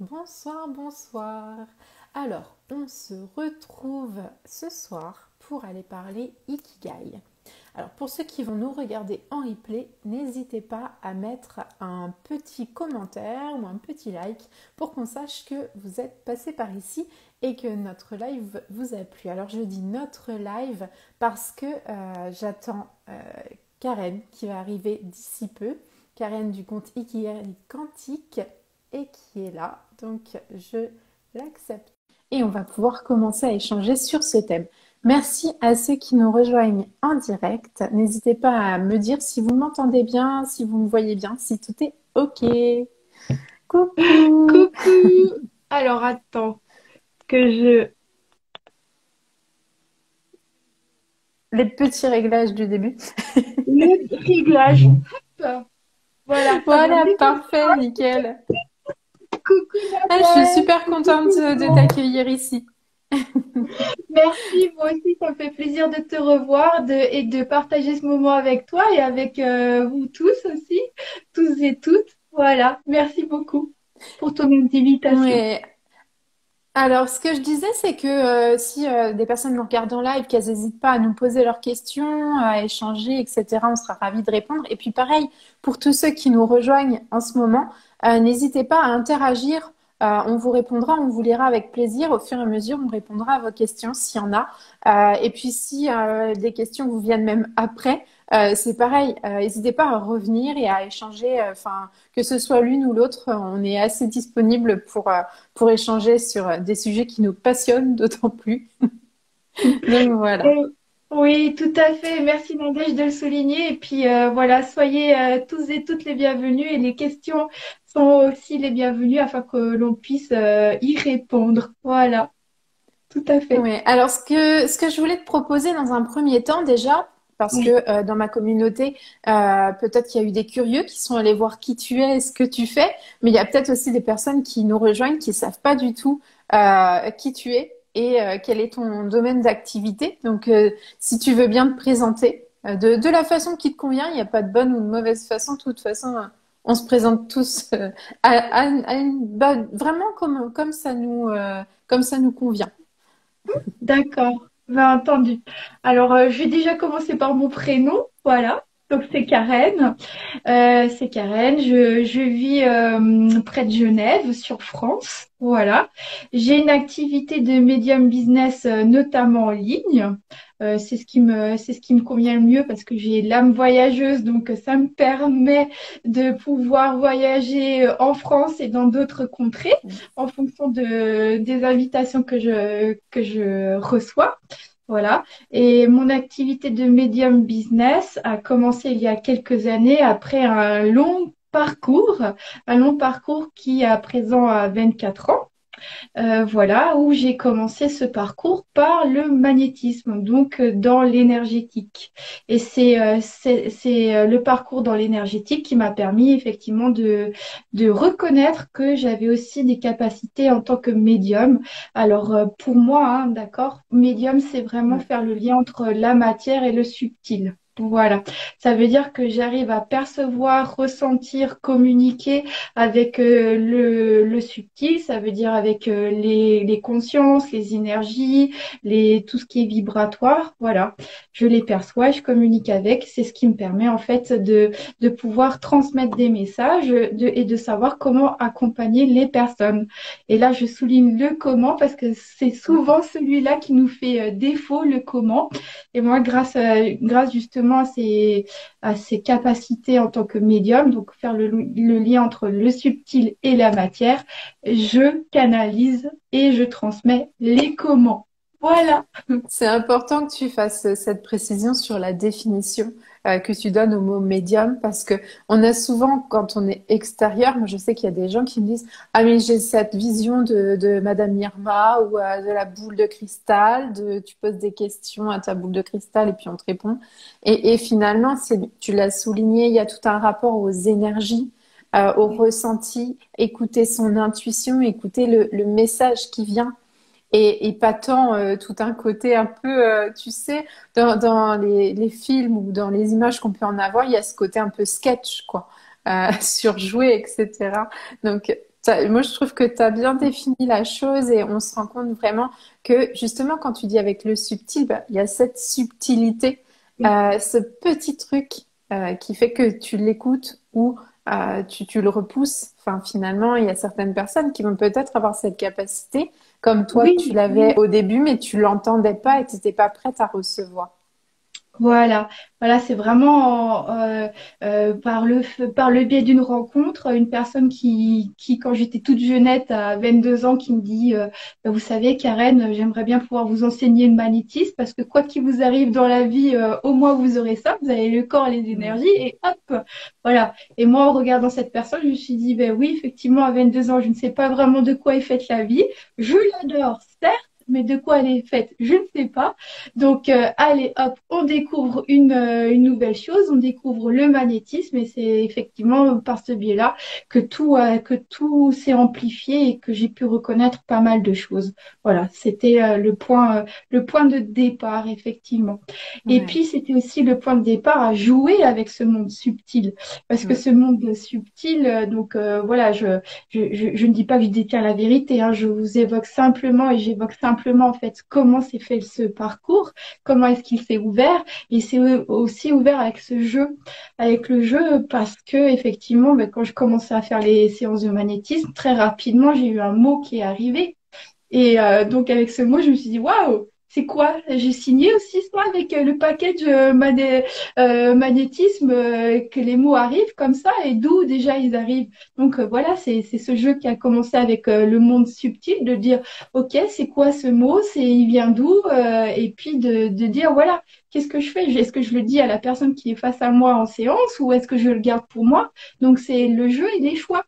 Bonsoir, bonsoir. Alors, on se retrouve ce soir pour aller parler Ikigai. Alors, pour ceux qui vont nous regarder en replay, n'hésitez pas à mettre un petit commentaire ou un petit like pour qu'on sache que vous êtes passé par ici et que notre live vous a plu. Alors, je dis notre live parce que j'attends Karen qui va arriver d'ici peu. Karen du compte Ikigai Quantique et qui est là. Donc, je l'accepte. Et on va pouvoir commencer à échanger sur ce thème. Merci à ceux qui nous rejoignent en direct. N'hésitez pas à me dire si vous m'entendez bien, si vous me voyez bien, si tout est OK. Coucou! Coucou! Alors attends, que je... Les petits réglages du début. Le réglage. Hop. Voilà, ça va Voilà, mieux comme parfait, nickel. ça. Coucou Ah, je suis Nadège, super coucou contente tout le de monde. t'accueillir ici. Merci, moi aussi, ça me fait plaisir de te revoir et de partager ce moment avec toi et avec vous tous aussi, tous et toutes. Voilà, merci beaucoup pour ton invitation. Ouais. Alors, ce que je disais, c'est que si des personnes nous regardent en live, qu'elles n'hésitent pas à nous poser leurs questions, à échanger, etc., on sera ravis de répondre. Et puis pareil, pour tous ceux qui nous rejoignent en ce moment, n'hésitez pas à interagir. On vous répondra, on vous lira avec plaisir. Au fur et à mesure, on répondra à vos questions s'il y en a. Et puis si des questions vous viennent même après, c'est pareil. N'hésitez pas à revenir et à échanger. Enfin, que ce soit l'une ou l'autre, on est assez disponible pour échanger sur des sujets qui nous passionnent d'autant plus. Donc voilà. Euh, Oui, tout à fait. Merci Nadège de le souligner. Et puis voilà, soyez tous et toutes les bienvenus et les questions sont aussi les bienvenues afin que l'on puisse y répondre. Voilà, tout à fait. Ouais. Alors ce que je voulais te proposer dans un premier temps déjà, parce Oui, que dans ma communauté, peut-être qu'il y a eu des curieux qui sont allés voir qui tu es et ce que tu fais, mais il y a peut-être aussi des personnes qui nous rejoignent qui savent pas du tout qui tu es et quel est ton domaine d'activité. Donc si tu veux bien te présenter de la façon qui te convient, il n'y a pas de bonne ou de mauvaise façon. De toute façon, on se présente tous vraiment comme ça nous convient. d'accord. Bien entendu. Alors, je vais déjà commencer par mon prénom. Voilà. Donc, c'est Karen. C'est Karen. Je vis près de Genève, sur France. Voilà. J'ai une activité de médium business, notamment en ligne. C'est ce qui me convient le mieux parce que j'ai l'âme voyageuse, donc ça me permet de pouvoir voyager en France et dans d'autres contrées en fonction des invitations que je reçois. Voilà. Et mon activité de médium business a commencé il y a quelques années après un long parcours qui à présent a 24 ans. Voilà, où j'ai commencé ce parcours par le magnétisme, donc dans l'énergétique. Et c'est le parcours dans l'énergétique qui m'a permis effectivement de reconnaître que j'avais aussi des capacités en tant que médium. Alors pour moi, hein, d'accord, médium, c'est vraiment faire le lien entre la matière et le subtil. Voilà, ça veut dire que j'arrive à percevoir, ressentir, communiquer avec le subtil, ça veut dire avec les consciences, les énergies, tout ce qui est vibratoire. Voilà, je les perçois, je communique avec. C'est ce qui me permet en fait de pouvoir transmettre des messages et de savoir comment accompagner les personnes. Et là, je souligne le comment parce que c'est souvent celui-là qui nous fait défaut, le comment. Et moi, grâce justement à ses capacités en tant que médium, donc faire le lien entre le subtil et la matière, je canalise et je transmets les comment. Voilà. C'est important que tu fasses cette précision sur la définition que tu donnes au mot médium parce que on a souvent, quand on est extérieur, moi je sais qu'il y a des gens qui me disent ah mais j'ai cette vision de Madame Irma ou de la boule de cristal, tu poses des questions à ta boule de cristal et puis on te répond. Et finalement, tu l'as souligné, il y a tout un rapport aux énergies, au ressenti, écouter son intuition, écouter le message qui vient. Et pas tant tout un côté un peu, tu sais, dans les films ou dans les images qu'on peut en avoir, il y a ce côté un peu sketch, quoi, surjoué, etc. Donc, Moi, je trouve que tu as bien défini la chose et on se rend compte vraiment que justement, quand tu dis avec le subtil, bah, il y a cette subtilité, ce petit truc qui fait que tu l'écoutes ou tu le repousses. Enfin, finalement, il y a certaines personnes qui vont peut-être avoir cette capacité, comme toi, tu Oui, l'avais oui. au début, mais tu l'entendais pas et tu n'étais pas prête à recevoir. Voilà, voilà, c'est vraiment par le biais d'une rencontre, une personne quand j'étais toute jeunette, à 22 ans, qui me dit, bah, vous savez, Karen, j'aimerais bien pouvoir vous enseigner le magnétisme parce que quoi qu'il vous arrive dans la vie, au moins vous aurez ça, vous avez le corps et les Ouais. énergies, et hop, voilà. Et moi, en regardant cette personne, je me suis dit, ben oui, effectivement, à 22 ans, je ne sais pas vraiment de quoi est faite la vie. Je l'adore, certes, mais de quoi elle est faite, je ne sais pas. Donc, allez, hop, on découvre une nouvelle chose, on découvre le magnétisme et c'est effectivement par ce biais-là que tout s'est amplifié et que j'ai pu reconnaître pas mal de choses. Voilà, c'était le point de départ, effectivement. Et Ouais. puis, c'était aussi le point de départ à jouer avec ce monde subtil. Parce que Mm. ce monde subtil, voilà, je ne dis pas que je détiens la vérité, hein, je vous évoque simplement et j'évoque simplement en fait comment s'est fait ce parcours, comment est-ce qu'il s'est ouvert et c'est aussi ouvert avec ce jeu, avec le jeu parce que effectivement, ben, quand je commençais à faire les séances de magnétisme, très rapidement, j'ai eu un mot qui est arrivé et donc avec ce mot, je me suis dit waouh, c'est quoi? J'ai signé aussi ça avec le package magnétisme, que les mots arrivent comme ça et d'où déjà ils arrivent. Donc voilà, c'est ce jeu qui a commencé avec le monde subtil de dire ok, c'est quoi ce mot? C'est il vient d'où? Et puis de dire voilà, qu'est-ce que je fais? Est-ce que je le dis à la personne qui est face à moi en séance ou est-ce que je le garde pour moi? Donc c'est le jeu et les choix.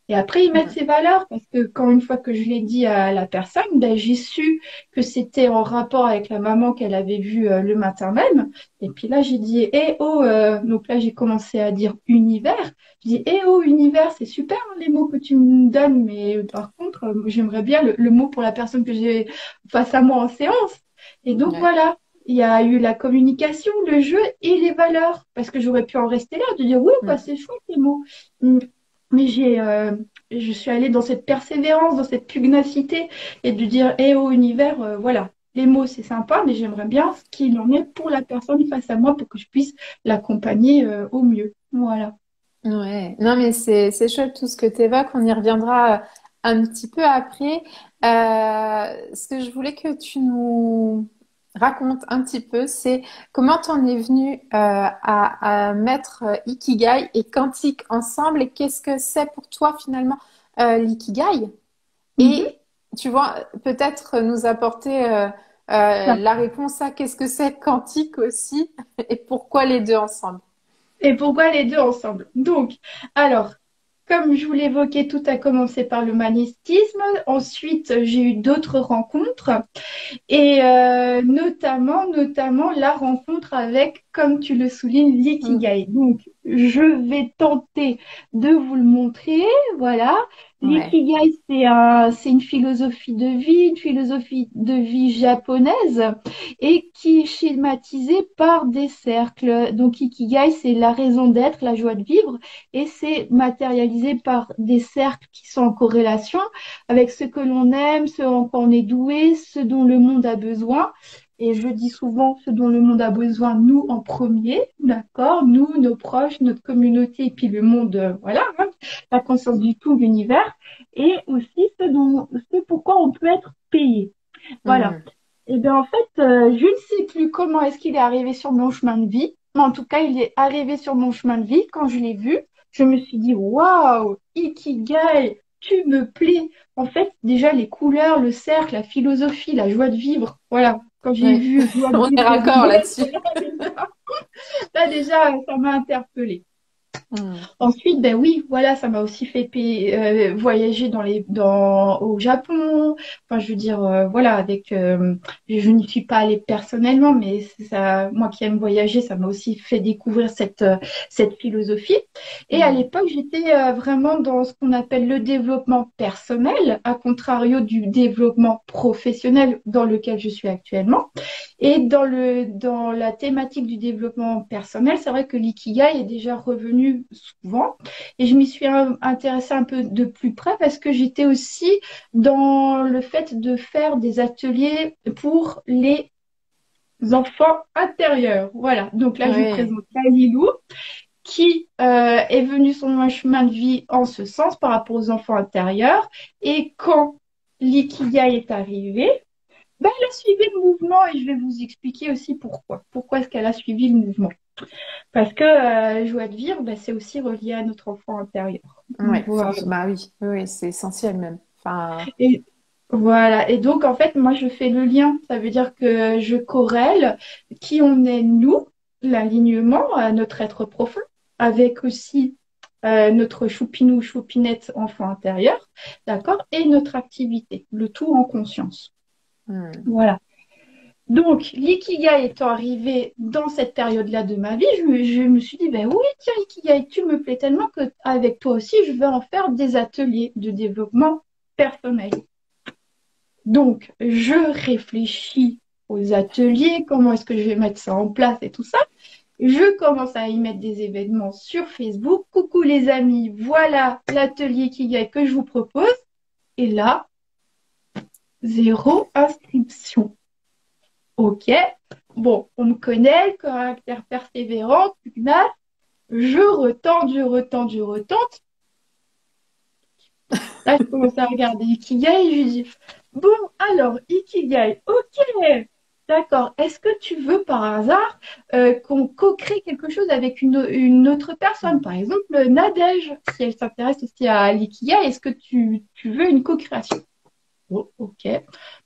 Et après, ils mettent Mm. ses valeurs parce que quand une fois que je l'ai dit à la personne, ben, j'ai su que c'était en rapport avec la maman qu'elle avait vue le matin même. Et puis là, j'ai dit, eh oh, donc là, j'ai commencé à dire univers. Je dis, eh oh, univers, c'est super hein, les mots que tu me donnes, mais par contre, j'aimerais bien le mot pour la personne que j'ai face à moi en séance. Et donc Ouais. voilà. Il y a eu la communication, le jeu et les valeurs. Parce que j'aurais pu en rester là, de dire oui, bah, Mm. c'est chouette les mots. Mais je suis allée dans cette persévérance, dans cette pugnacité et de dire, eh au univers, voilà, les mots c'est sympa, mais j'aimerais bien ce qu'il en est pour la personne face à moi pour que je puisse l'accompagner au mieux. Voilà. Ouais, non mais c'est chouette tout ce que tu évoques, on y reviendra un petit peu après. Ce que je voulais que tu nous racontes un petit peu, c'est comment t'en es venu à mettre Ikigai et Quantique ensemble et qu'est-ce que c'est pour toi finalement l'Ikigai? Mhm. Et tu vois, peut-être nous apporter la réponse à qu'est-ce que c'est Quantique aussi et pourquoi les deux ensemble. Et pourquoi les deux ensemble? Donc, alors, comme je vous l'évoquais, tout a commencé par le magnétisme. Ensuite, j'ai eu d'autres rencontres. Et notamment la rencontre avec, comme tu le soulignes, Mm. l'ikigai. Donc, je vais tenter de vous le montrer. Voilà. Ouais. L'ikigai, c'est une philosophie de vie, une philosophie de vie japonaise et qui est schématisée par des cercles. Donc, ikigai, c'est la raison d'être, la joie de vivre et c'est matérialisé par des cercles qui sont en corrélation avec ce que l'on aime, ce en quoi on est doué, ce dont le monde a besoin. Et je dis souvent ce dont le monde a besoin, nous en premier, d'accord? Nous, nos proches, notre communauté, et puis le monde, voilà, hein, la conscience du tout, l'univers, et aussi ce pourquoi on peut être payé. Voilà. Mm. Et bien en fait, je ne sais plus comment est-ce qu'il est arrivé sur mon chemin de vie, mais en tout cas, il est arrivé sur mon chemin de vie. Quand je l'ai vu, je me suis dit, waouh, Ikigai, tu me plais. En fait, déjà, les couleurs, le cercle, la philosophie, la joie de vivre, voilà. Quand j'ai Ouais, vu joie de on est vivre, raison raccord d'être, là-dessus. là déjà, ça m'a interpellée. Hmm. Ensuite, ben oui, voilà, ça m'a aussi fait voyager au Japon. Enfin, je veux dire, voilà, je n'y suis pas allée personnellement, mais ça, moi qui aime voyager, ça m'a aussi fait découvrir cette philosophie. Et à Hmm. l'époque, j'étais vraiment dans ce qu'on appelle le développement personnel, à contrario du développement professionnel dans lequel je suis actuellement. Et dans la thématique du développement personnel, c'est vrai que l'ikigai est déjà revenu souvent. Et je m'y suis intéressée un peu de plus près parce que j'étais aussi dans le fait de faire des ateliers pour les enfants intérieurs. Voilà, donc là, je vous Oui, présente Lilou qui est venu sur un chemin de vie en ce sens par rapport aux enfants intérieurs. Et quand l'ikigai est arrivé, ben, elle a suivi le mouvement et je vais vous expliquer aussi pourquoi. Pourquoi est-ce qu'elle a suivi le mouvement? Parce que joie de vivre, ben, c'est aussi relié à notre enfant intérieur. ouais, Voilà. bah oui, oui, c'est essentiel même. Enfin, Et, voilà. Et donc, en fait, moi, je fais le lien. Ça veut dire que je corrèle qui on est, nous, l'alignement à notre être profond, avec aussi notre choupinou, choupinette, enfant intérieur, d'accord, et notre activité, le tout en conscience. hmm. Voilà. Donc, l'ikigai étant arrivé dans cette période-là de ma vie, je me suis dit, ben oui, tiens, ikigai, tu me plais tellement que avec toi aussi, je vais en faire des ateliers de développement personnel. Donc, je réfléchis aux ateliers, comment est-ce que je vais mettre ça en place et tout ça. Je commence à y mettre des événements sur Facebook. Coucou les amis, voilà l'atelier Ikigai que je vous propose. Et là, zéro inscription. Ok, bon, on me connaît, le caractère persévérant, pugnace. Je retente. Là, je commence à regarder Ikigai et je lui dis, bon, alors, Ikigai, ok, d'accord. Est-ce que tu veux par hasard qu'on co-crée quelque chose avec une autre personne? Par exemple, Nadège, si elle s'intéresse aussi à l'Ikigai, est-ce que tu veux une co-création? Oh, ok.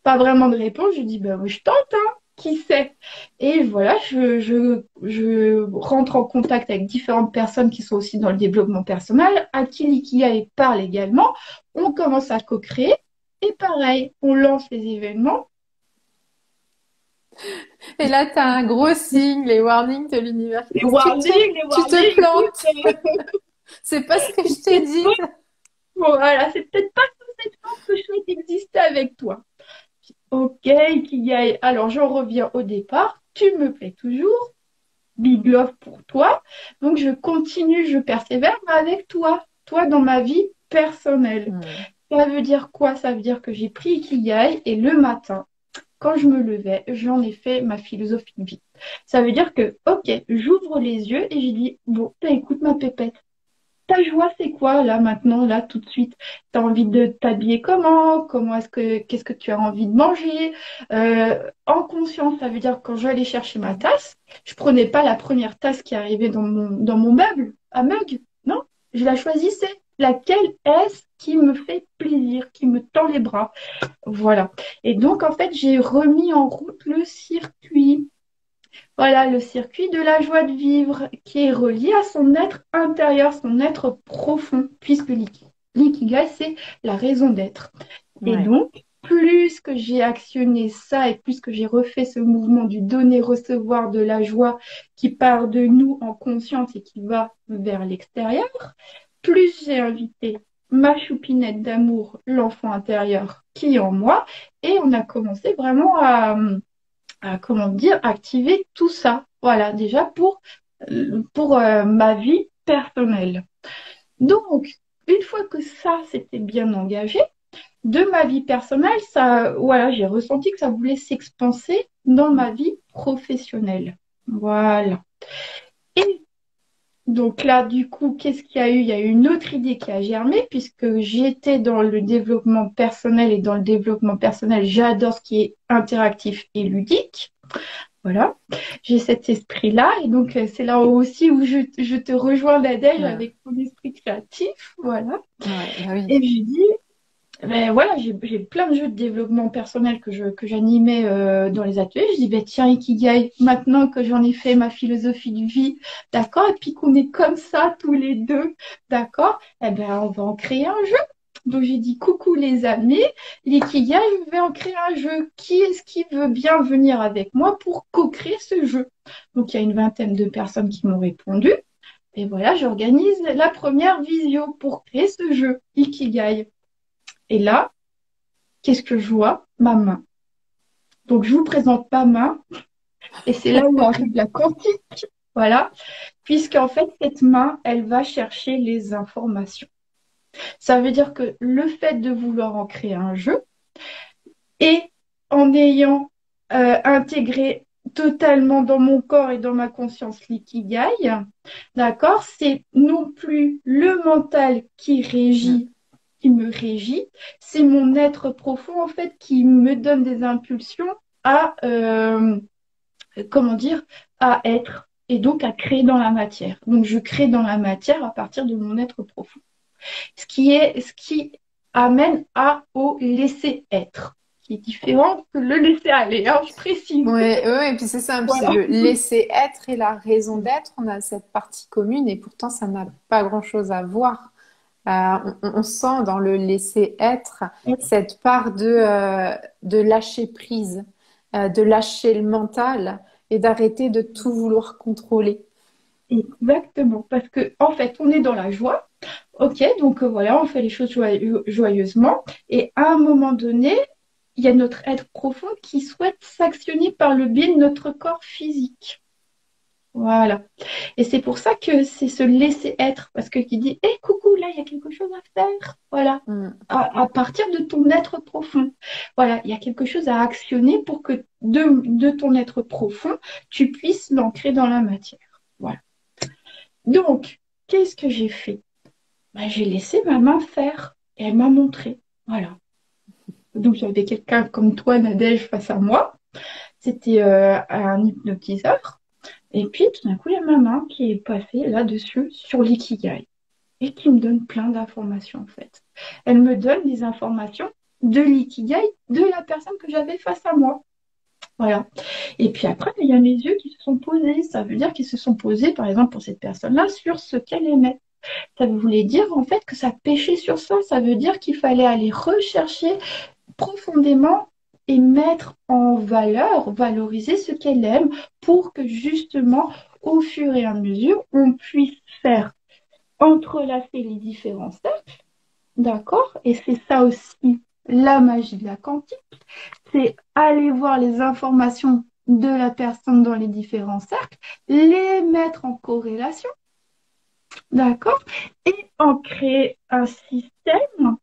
Pas vraiment de réponse. Je dis, ben, oui, je tente, hein. Qui sait? Et voilà, je rentre en contact avec différentes personnes qui sont aussi dans le développement personnel, à qui l'Ikigai parle également. On commence à co-créer. Et pareil, on lance les événements. Et là, tu as un gros signe, les warnings de l'univers qui Les disent, warnings, les tu te warnings, plantes, écoute. c'est pas ce que je t'ai dit. Bon, voilà, c'est peut-être pas sous cette forme que je souhaite exister avec toi. Ok, Ikigai. Alors, j'en reviens au départ. Tu me plais toujours. Big love pour toi. Donc, je continue, je persévère, mais avec toi. Toi dans ma vie personnelle. Hmm. Ça veut dire quoi? Ça veut dire que j'ai pris Ikigai et le matin, quand je me levais, j'en ai fait ma philosophie de vie. Ça veut dire que, ok, j'ouvre les yeux et j'ai dit, bon, ben, écoute ma pépette. Ta joie, c'est quoi là maintenant, là tout de suite? T'as envie de t'habiller comment? Qu'est-ce que tu as envie de manger? En conscience, ça veut dire que quand j'allais chercher ma tasse, je prenais pas la première tasse qui arrivait dans mon meuble à mug, non, je la choisissais. Laquelle est-ce qui me fait plaisir, qui me tend les bras? Voilà. Et donc, en fait, j'ai remis en route le circuit. Voilà, le circuit de la joie de vivre qui est relié à son être intérieur, son être profond, puisque l'ikigai, c'est la raison d'être. Et Ouais. donc, plus que j'ai actionné ça et plus que j'ai refait ce mouvement du donner-recevoir de la joie qui part de nous en conscience et qui va vers l'extérieur, plus j'ai invité ma choupinette d'amour, l'enfant intérieur qui est en moi, et on a commencé vraiment comment dire, activer tout ça. Voilà, déjà pour ma vie personnelle. Donc, une fois que ça s'était bien engagé, de ma vie personnelle, ça, voilà, j'ai ressenti que ça voulait s'expanser dans ma vie professionnelle. Voilà. Et donc là, du coup, qu'est-ce qu'il y a eu? Il y a eu une autre idée qui a germé, puisque j'étais dans le développement personnel et dans le développement personnel, j'adore ce qui est interactif et ludique. Voilà, j'ai cet esprit-là. Et donc, c'est là aussi où je te rejoins, Nadège, Hmm. avec ton esprit créatif. Voilà. Ouais, bah oui. Et je dis, ben voilà, j'ai plein de jeux de développement personnel que j'animais dans les ateliers. Je dis, ben tiens, Ikigai, maintenant que j'en ai fait ma philosophie de vie, d'accord, et puis qu'on est comme ça tous les deux, d'accord, eh ben on va en créer un jeu. Donc j'ai dit, coucou les amis, l'Ikigai, je vais en créer un jeu. Qui est-ce qui veut bien venir avec moi pour co-créer ce jeu? Donc il y a une vingtaine de personnes qui m'ont répondu. Et voilà, j'organise la première visio pour créer ce jeu, Ikigai. Et là, qu'est-ce que je vois? Ma main. Donc, je vous présente ma main. Et c'est là où arrive la quantique. Voilà, puisqu'en fait, cette main, elle va chercher les informations. Ça veut dire que le fait de vouloir en créer un jeu et en ayant intégré totalement dans mon corps et dans ma conscience l'ikigai, d'accord, c'est non plus le mental Mm. qui me régit, c'est mon être profond en fait qui me donne des impulsions à, comment dire, à être et donc à créer dans la matière. Donc je crée dans la matière à partir de mon être profond. Ce qui amène au laisser être, qui est différent que le laisser aller, hein, je précise. Ouais, ouais, et puis c'est ça, puis c'est Voilà. le laisser être et la raison d'être. On a cette partie commune et pourtant ça n'a pas grand-chose à voir. On sent dans le laisser être cette part de lâcher prise, de lâcher le mental et d'arrêter de tout vouloir contrôler. Exactement, parce que en fait, on est dans la joie. Ok, donc voilà, on fait les choses joyeusement. Et à un moment donné, il y a notre être profond qui souhaite s'actionner par le biais de notre corps physique. Voilà. Et c'est pour ça que c'est se laisser être, parce que qui dit, hé, coucou, là, il y a quelque chose à faire. Voilà. Mm. À partir de ton être profond. Voilà, il y a quelque chose à actionner pour que de ton être profond, tu puisses l'ancrer dans la matière. Voilà. Donc, qu'est-ce que j'ai fait? Ben, j'ai laissé ma main faire et elle m'a montré. Voilà. Donc, j'avais quelqu'un comme toi, Nadège, face à moi. C'était un hypnotiseur. Et puis, tout d'un coup, il y a ma main qui est passée là-dessus sur l'ikigai et qui me donne plein d'informations, en fait. Elle me donne des informations de l'ikigai de la personne que j'avais face à moi. Voilà. Et puis après, il y a mes yeux qui se sont posés. Ça veut dire qu'ils se sont posés, par exemple, pour cette personne-là, sur ce qu'elle aimait. Ça voulait dire en fait que ça pêchait sur ça. Ça veut dire qu'il fallait aller rechercher profondément et mettre en valeur, valoriser ce qu'elle aime pour que justement, au fur et à mesure, on puisse faire entrelacer les différents cercles, d'accord? Et c'est ça aussi la magie de la quantique, c'est aller voir les informations de la personne dans les différents cercles, les mettre en corrélation, d'accord? Et en créer un système,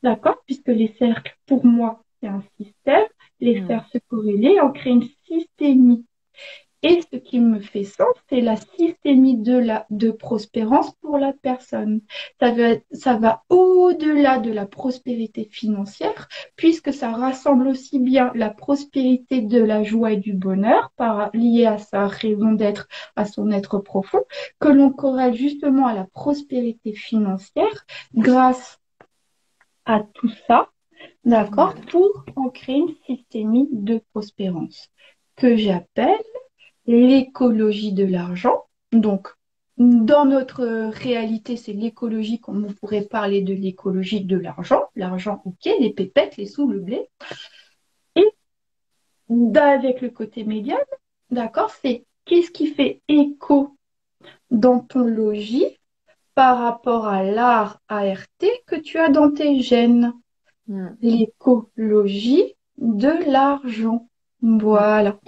d'accord? Puisque les cercles, pour moi, c'est un système, les Mm. faire se corréler, en créer une systémie. Et ce qui me fait sens, c'est la systémie de prospérance pour la personne. Ça va au-delà de la prospérité financière, puisque ça rassemble aussi bien la prospérité de la joie et du bonheur, liée à sa raison d'être, à son être profond, que l'on corrèle justement à la prospérité financière grâce à tout ça, d'accord, Mm. pour en créer une systémie de prospérance que j'appelle l'écologie de l'argent. Donc, dans notre réalité, c'est l'écologie, comme on pourrait parler de l'écologie de l'argent. L'argent, ok, les pépettes, les sous, le blé. Et avec le côté médium, d'accord, c'est qu'est-ce qui fait écho dans ton logis par rapport à l'art ART que tu as dans tes gènes. Mm. L'écologie de l'argent. Mm. Voilà.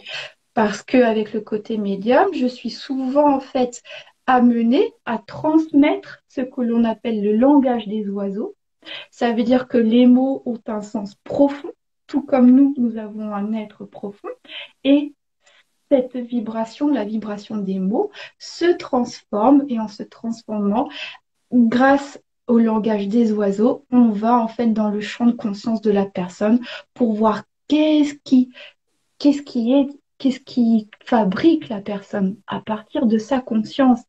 Parce qu'avec le côté médium, je suis souvent en fait amenée à transmettre ce que l'on appelle le langage des oiseaux. Ça veut dire que les mots ont un sens profond, tout comme nous avons un être profond. Et cette vibration, la vibration des mots, se transforme et en se transformant, grâce au langage des oiseaux, on va en fait dans le champ de conscience de la personne pour voir qu'est-ce qui est, qu'est-ce qui fabrique la personne à partir de sa conscience.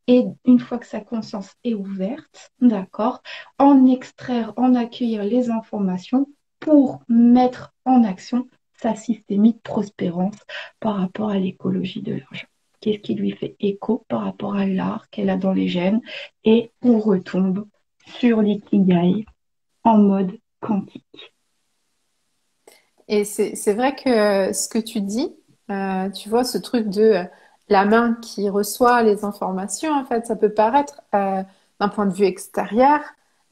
Et une fois que sa conscience est ouverte, d'accord, en extraire, en accueillir les informations pour mettre en action sa systémie de prospérance par rapport à l'écologie de l'argent. Qu'est-ce qui lui fait écho par rapport à l'art qu'elle a dans les gènes? Et on retombe sur l'ikigai en mode quantique. Et c'est vrai que ce que tu dis, tu vois, ce truc de la main qui reçoit les informations, en fait, ça peut paraître, d'un point de vue extérieur,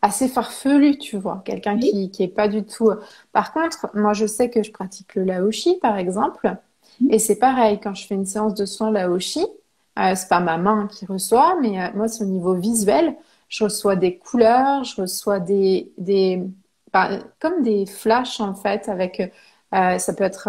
assez farfelu, tu vois, quelqu'un Oui. qui est pas du tout. Par contre, moi, je sais que je pratique le laoshi, par exemple, et c'est pareil, quand je fais une séance de soins laoshi, C'est pas ma main qui reçoit, mais moi, c'est au niveau visuel. Je reçois des couleurs, je reçois comme des flashs en fait, avec ça peut être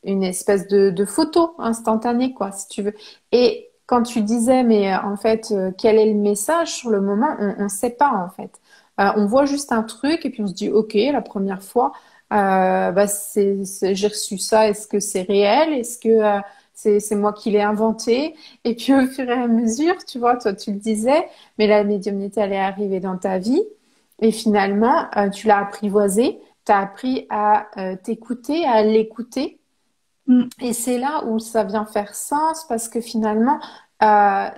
une espèce de photo instantanée, quoi, si tu veux. Et quand tu disais, mais en fait, quel est le message sur le moment, on ne sait pas en fait. On voit juste un truc et puis on se dit, ok, la première fois, j'ai reçu ça. Est-ce que c'est réel? Est-ce que c'est moi qui l'ai inventé? Et puis au fur et à mesure, tu vois, toi tu le disais, mais la médiumnité, elle est arrivée dans ta vie et finalement, tu l'as apprivoisée, tu as appris à t'écouter, à l'écouter. Mm. Et c'est là où ça vient faire sens parce que finalement,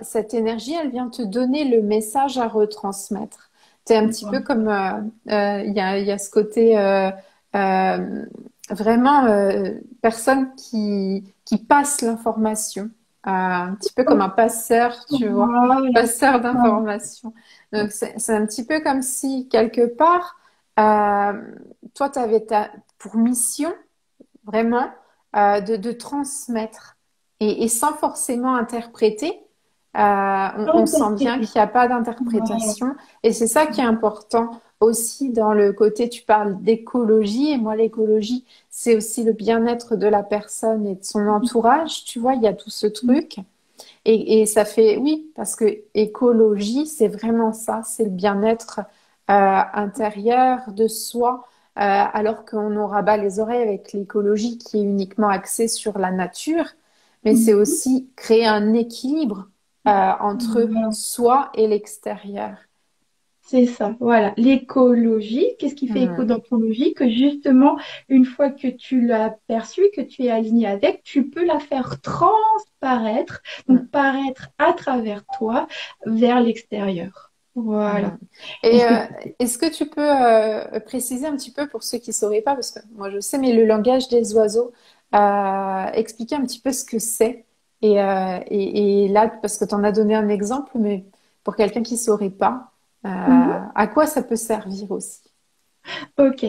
cette énergie, elle vient te donner le message à retransmettre. C'est un petit peu comme, il y a ce côté euh, vraiment personne qui passe l'information. Un petit peu comme un passeur, tu vois, Voilà. passeur d'information. Donc, c'est un petit peu comme si, quelque part, euh, toi, tu avais pour mission vraiment de transmettre et sans forcément interpréter. On sent bien qu'il n'y a pas Voilà. d'interprétation et c'est ça qui est important aussi dans le côté, tu parles d'écologie et moi l'écologie, c'est aussi le bien-être de la personne et de son entourage, tu vois, il y a tout ce truc et ça fait, oui, parce que écologie, c'est vraiment ça, c'est le bien-être intérieur de soi, alors qu'on nous rabat les oreilles avec l'écologie qui est uniquement axée sur la nature, mais c'est Mhm. aussi créer un équilibre entre Voilà. soi et l'extérieur. C'est ça, voilà. L'écologie, qu'est-ce qui fait écho Hmm. dans ton logique? Que justement, une fois que tu l'as perçue, que tu es aligné avec, tu peux la faire transparaître, Hmm. donc paraître à travers toi vers l'extérieur. Voilà. Hmm. Et Et c'est est-ce que tu peux préciser un petit peu pour ceux qui ne sauraient pas, parce que moi je sais, mais le langage des oiseaux, expliquer un petit peu ce que c'est. Et là, parce que tu en as donné un exemple, mais pour quelqu'un qui ne saurait pas, à quoi ça peut servir aussi? Ok.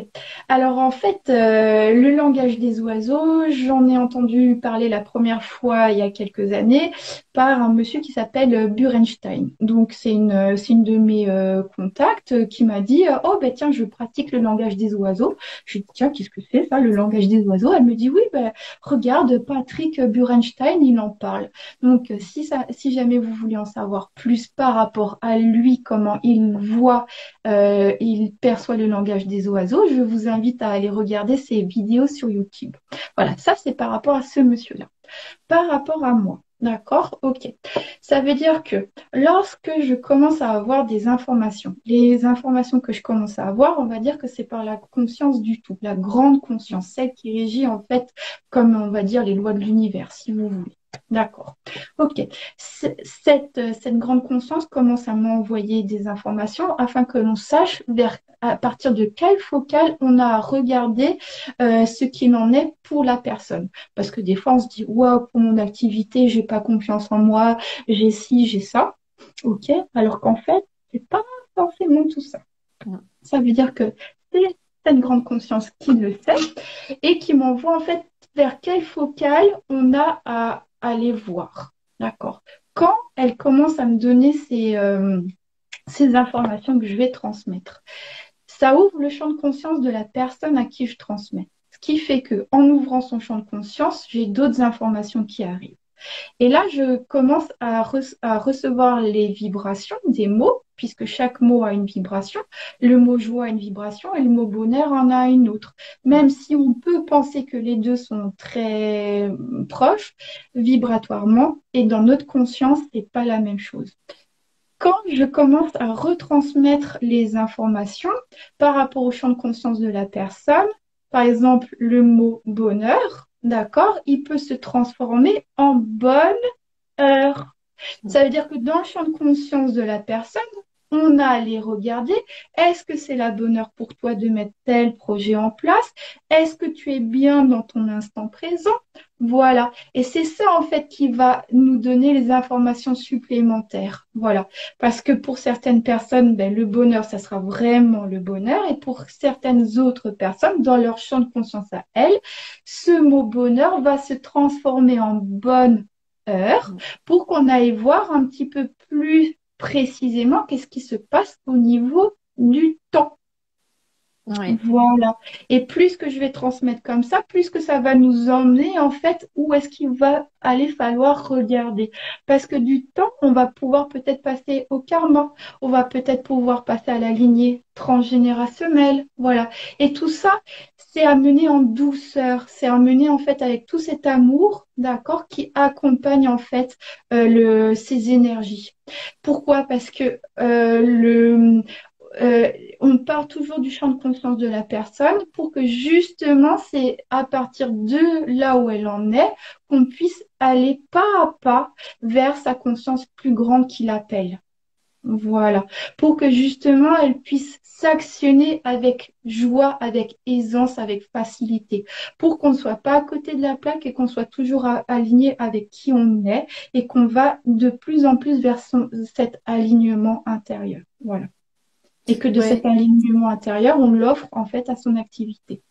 Alors en fait, le langage des oiseaux, j'en ai entendu parler la première fois il y a quelques années par un monsieur qui s'appelle Burenstein. Donc c'est une de mes contacts qui m'a dit oh ben tiens, je pratique le langage des oiseaux. Je lui dis tiens, qu'est-ce que c'est ça, le langage des oiseaux? Elle me dit oui, ben regarde, Patrick Burenstein, il en parle. Donc si jamais vous voulez en savoir plus par rapport à lui, comment il voit il perçoit le langage des oiseaux. Je vous invite à aller regarder ses vidéos sur YouTube. Voilà, ça c'est par rapport à ce monsieur-là. Par rapport à moi, d'accord? Ok. Ça veut dire que lorsque je commence à avoir des informations, les informations que je commence à avoir, on va dire que c'est par la conscience du tout, la grande conscience, celle qui régit en fait, comme on va dire, les lois de l'univers, si vous voulez. D'accord. Ok. Cette grande conscience commence à m'envoyer des informations afin que l'on sache à partir de quel focal on a à regarder ce qu'il en est pour la personne. Parce que des fois, on se dit, waouh, pour mon activité, j'ai pas confiance en moi, j'ai ci, j'ai ça. Ok. Alors qu'en fait, c'est pas forcément tout ça. Ça veut dire que c'est cette grande conscience qui le sait et qui m'envoie en fait vers quel focal on a à aller voir. D'accord. Quand elle commence à me donner ces informations que je vais transmettre, ça ouvre le champ de conscience de la personne à qui je transmets. Ce qui fait que, en ouvrant son champ de conscience, j'ai d'autres informations qui arrivent. Et là, je commence à recevoir les vibrations des mots, puisque chaque mot a une vibration. Le mot joie a une vibration et le mot bonheur en a une autre. Même si on peut penser que les deux sont très proches vibratoirement, et dans notre conscience, c'est pas la même chose. Quand je commence à retransmettre les informations par rapport au champ de conscience de la personne, par exemple le mot bonheur, d'accord, il peut se transformer en bonheur. Ça veut dire que dans le champ de conscience de la personne, on a à les regarder. Est-ce que c'est la bonne heure pour toi de mettre tel projet en place? Est-ce que tu es bien dans ton instant présent? Voilà. Et c'est ça, en fait, qui va nous donner les informations supplémentaires. Voilà. Parce que pour certaines personnes, ben, le bonheur, ça sera vraiment le bonheur. Et pour certaines autres personnes, dans leur champ de conscience à elles, ce mot bonheur va se transformer en bonne heure pour qu'on aille voir un petit peu plus précisément qu'est-ce qui se passe au niveau du temps. Oui, Voilà. Et plus que je vais transmettre comme ça, plus que ça va nous emmener en fait où est-ce qu'il va aller falloir regarder. Parce que du temps, on va pouvoir peut-être passer au karma, on va peut-être pouvoir passer à la lignée transgénérationnelle. Voilà. Et tout ça, c'est amené en douceur, c'est amené en fait avec tout cet amour, d'accord, qui accompagne en fait ces énergies. Pourquoi? Parce que euh, on part toujours du champ de conscience de la personne pour que justement, c'est à partir de là où elle en est qu'on puisse aller pas à pas vers sa conscience plus grande qui l'appelle. Voilà, pour que justement elle puisse s'actionner avec joie, avec aisance, avec facilité, pour qu'on ne soit pas à côté de la plaque et qu'on soit toujours aligné avec qui on est et qu'on va de plus en plus vers cet alignement intérieur. Voilà et que de cet oui, alignement intérieur, on l'offre en fait à son activité.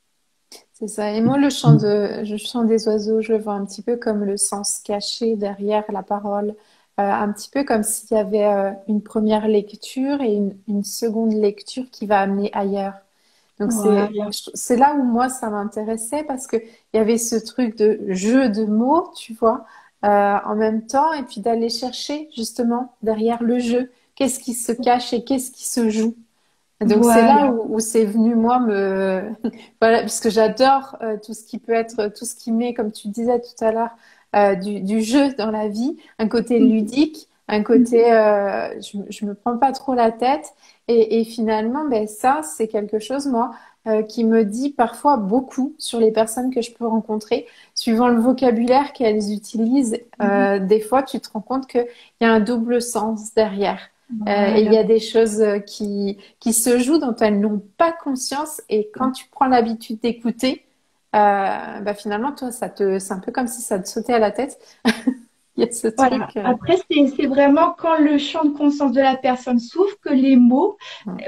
c'est ça. Et moi, le chant des oiseaux, je le vois un petit peu comme le sens caché derrière la parole. Un petit peu comme s'il y avait une première lecture et une seconde lecture qui va amener ailleurs. Donc Voilà. c'est là où moi ça m'intéressait parce que il y avait ce truc de jeu de mots, tu vois, en même temps, et puis d'aller chercher justement derrière le jeu, qu'est-ce qui se cache et qu'est-ce qui se joue. Donc c'est là Voilà. où c'est venu moi me voilà puisque j'adore tout ce qui peut être tout ce qui met comme tu disais tout à l'heure du jeu dans la vie, un côté ludique, un côté je me prends pas trop la tête et finalement ben ça c'est quelque chose moi qui me dit parfois beaucoup sur les personnes que je peux rencontrer suivant le vocabulaire qu'elles utilisent. Des fois tu te rends compte qu'il y a un double sens derrière. Et il y Voilà. a des choses qui se jouent dont elles n'ont pas conscience. Et quand tu prends l'habitude d'écouter, bah finalement, toi, c'est un peu comme si ça te sautait à la tête. Il y a ce Voilà. truc. Après, c'est vraiment quand le champ de conscience de la personne s'ouvre que les mots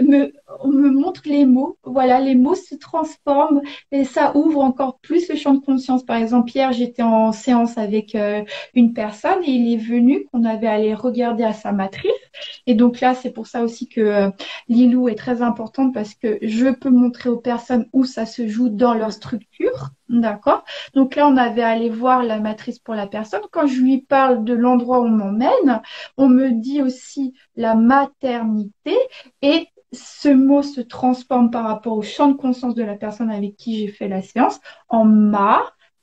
me, on me montre les mots. Voilà, les mots se transforment et ça ouvre encore plus le champ de conscience. Par exemple, hier, j'étais en séance avec une personne et il est venu qu'on avait allé regarder à sa matrice. Et donc là, c'est pour ça aussi que Lilou est très importante parce que je peux montrer aux personnes où ça se joue dans leur Mm. structure. D'accord? Donc là, on avait allé voir la matrice pour la personne. Quand je lui parle de l'endroit où on m'emmène, on me dit aussi la maternité et ce mot se transforme par rapport au champ de conscience de la personne avec qui j'ai fait la séance en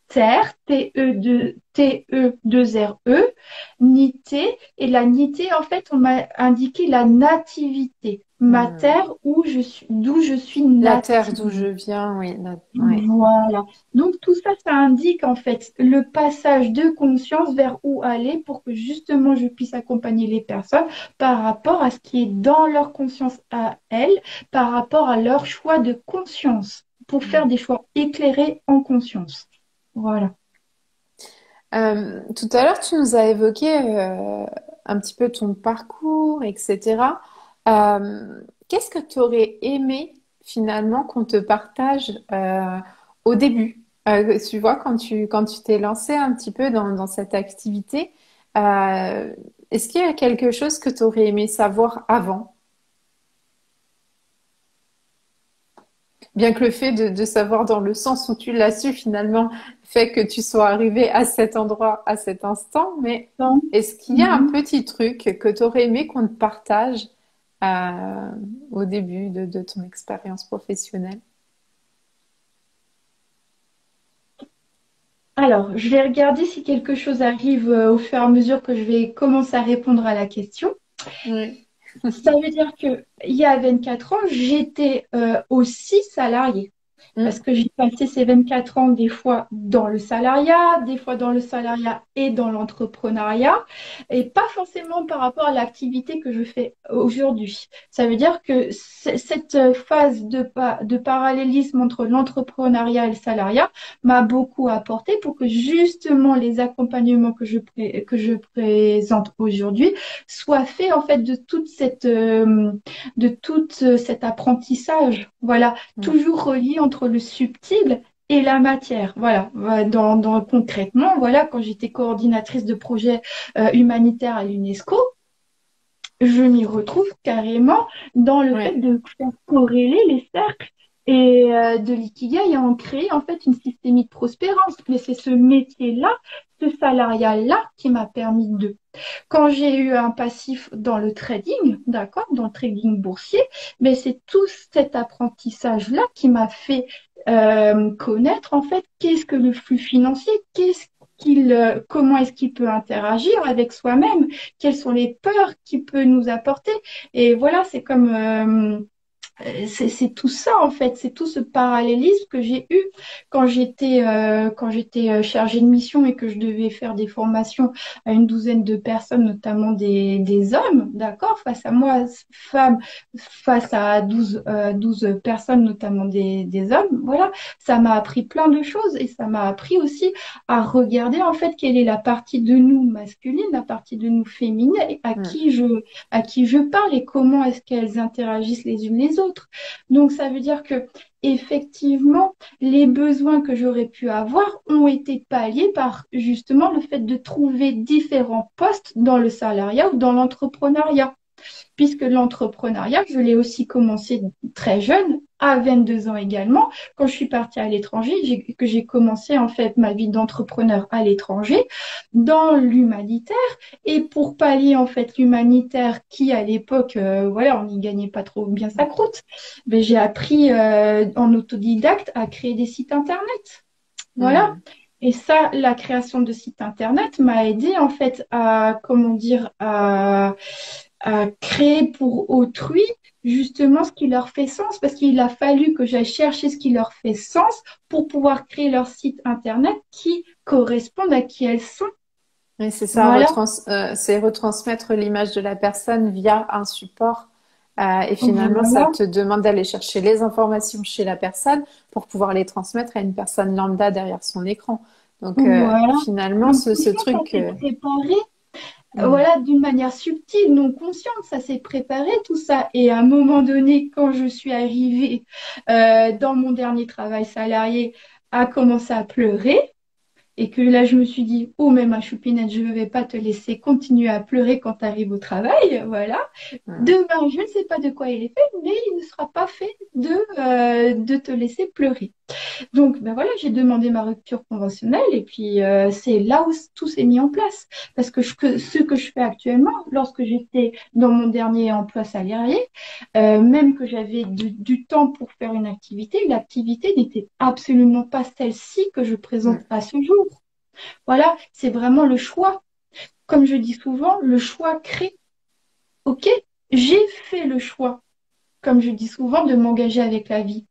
terre, T-E-2-R-E, nité. Et la nité, en fait, on m'a indiqué la nativité. Ma Mm. terre où je suis, d'où je suis La terre native. d'où je viens, oui. Ouais. Voilà. Donc tout ça, ça indique en fait le passage de conscience vers où aller pour que justement je puisse accompagner les personnes par rapport à ce qui est dans leur conscience à elles, par rapport à leur choix de conscience, pour faire des choix éclairés en conscience. Voilà. Tout à l'heure, tu nous as évoqué un petit peu ton parcours, etc. Qu'est-ce que tu aurais aimé finalement qu'on te partage au début? Tu vois, quand tu t'es lancé un petit peu dans cette activité, euh, est-ce qu'il y a quelque chose que tu aurais aimé savoir avant? Bien que le fait de savoir dans le sens où tu l'as su finalement fait que tu sois arrivé à cet endroit, à cet instant, mais Donc, est-ce qu'il y a un mhm. petit truc que tu aurais aimé qu'on te partage euh, au début de ton expérience professionnelle? Alors, je vais regarder si quelque chose arrive au fur et à mesure que je vais commencer à répondre à la question. Oui. Ça veut dire que il y a 24 ans, j'étais aussi salariée. Parce Mm. que j'ai passé ces 24 ans des fois dans le salariat, des fois dans le salariat et dans l'entrepreneuriat, et pas forcément par rapport à l'activité que je fais aujourd'hui. Ça veut dire que cette phase de parallélisme entre l'entrepreneuriat et le salariat m'a beaucoup apporté pour que justement les accompagnements que je présente aujourd'hui soient faits en fait de tout cet apprentissage. Voilà, Mm. toujours relié entre le subtil et la matière. Voilà, concrètement, voilà, quand j'étais coordinatrice de projet humanitaire à l'UNESCO, je m'y retrouve carrément dans le fait Ouais. de faire corréler les cercles et de l'ikigai et en créer en fait une systémique de prospérance. Mais c'est ce métier-là, ce salariat-là qui m'a permis de. Quand j'ai eu un passif dans le trading, d'accord, dans le trading boursier, mais c'est tout cet apprentissage-là qui m'a fait connaître en fait qu'est-ce que le flux financier, comment est-ce qu'il peut interagir avec soi-même, quelles sont les peurs qu'il peut nous apporter. Et voilà, c'est comme c'est tout ça en fait, c'est tout ce parallélisme que j'ai eu quand j'étais chargée de mission et que je devais faire des formations à une douzaine de personnes, notamment des hommes, d'accord, face à moi, femmes, face à 12 personnes, notamment des hommes. Voilà, ça m'a appris plein de choses et ça m'a appris aussi à regarder en fait quelle est la partie de nous masculine, la partie de nous féminine, et Mm. à qui je parle et comment est-ce qu'elles interagissent les unes les autres. Donc, ça veut dire que effectivement, les besoins que j'aurais pu avoir ont été palliés par justement le fait de trouver différents postes dans le salariat ou dans l'entrepreneuriat puisque l'entrepreneuriat, je l'ai aussi commencé très jeune, à 22 ans également. Quand je suis partie à l'étranger, que j'ai commencé en fait ma vie d'entrepreneur à l'étranger, dans l'humanitaire. Et pour pallier en fait l'humanitaire qui à l'époque, voilà, on n'y gagnait pas trop bien sa croûte, mais j'ai appris en autodidacte à créer des sites internet. Voilà. Mm. Et ça, la création de sites internet m'a aidé en fait à, comment dire, à créer pour autrui justement ce qui leur fait sens, parce qu'il a fallu que j'aille chercher ce qui leur fait sens pour pouvoir créer leur site internet qui correspondent à qui elles sont. Et c'est ça, Voilà. c'est retransmettre l'image de la personne via un support. Et finalement, ça Voilà. te demande d'aller chercher les informations chez la personne pour pouvoir les transmettre à une personne lambda derrière son écran. Donc, Voilà. finalement, Donc tout ce ça, ça truc. s'est préparé, Mm. voilà, d'une manière subtile, non consciente, ça s'est préparé tout ça. Et à un moment donné, quand je suis arrivée dans mon dernier travail salarié, à commencer à pleurer. Et que là, je me suis dit, oh, mais ma choupinette, je ne vais pas te laisser continuer à pleurer quand tu arrives au travail. Voilà. Mm. Demain, je ne sais pas de quoi il est fait, mais il ne sera pas fait de te laisser pleurer. Donc, ben voilà, j'ai demandé ma rupture conventionnelle et puis c'est là où tout s'est mis en place. Parce que ce que je fais actuellement, lorsque j'étais dans mon dernier emploi salarié, même que j'avais du temps pour faire une activité, l'activité n'était absolument pas celle-ci que je présente Mm. à ce jour. Voilà, c'est vraiment le choix. Comme je dis souvent, le choix crée. OK, j'ai fait le choix, comme je dis souvent, de m'engager avec la vie.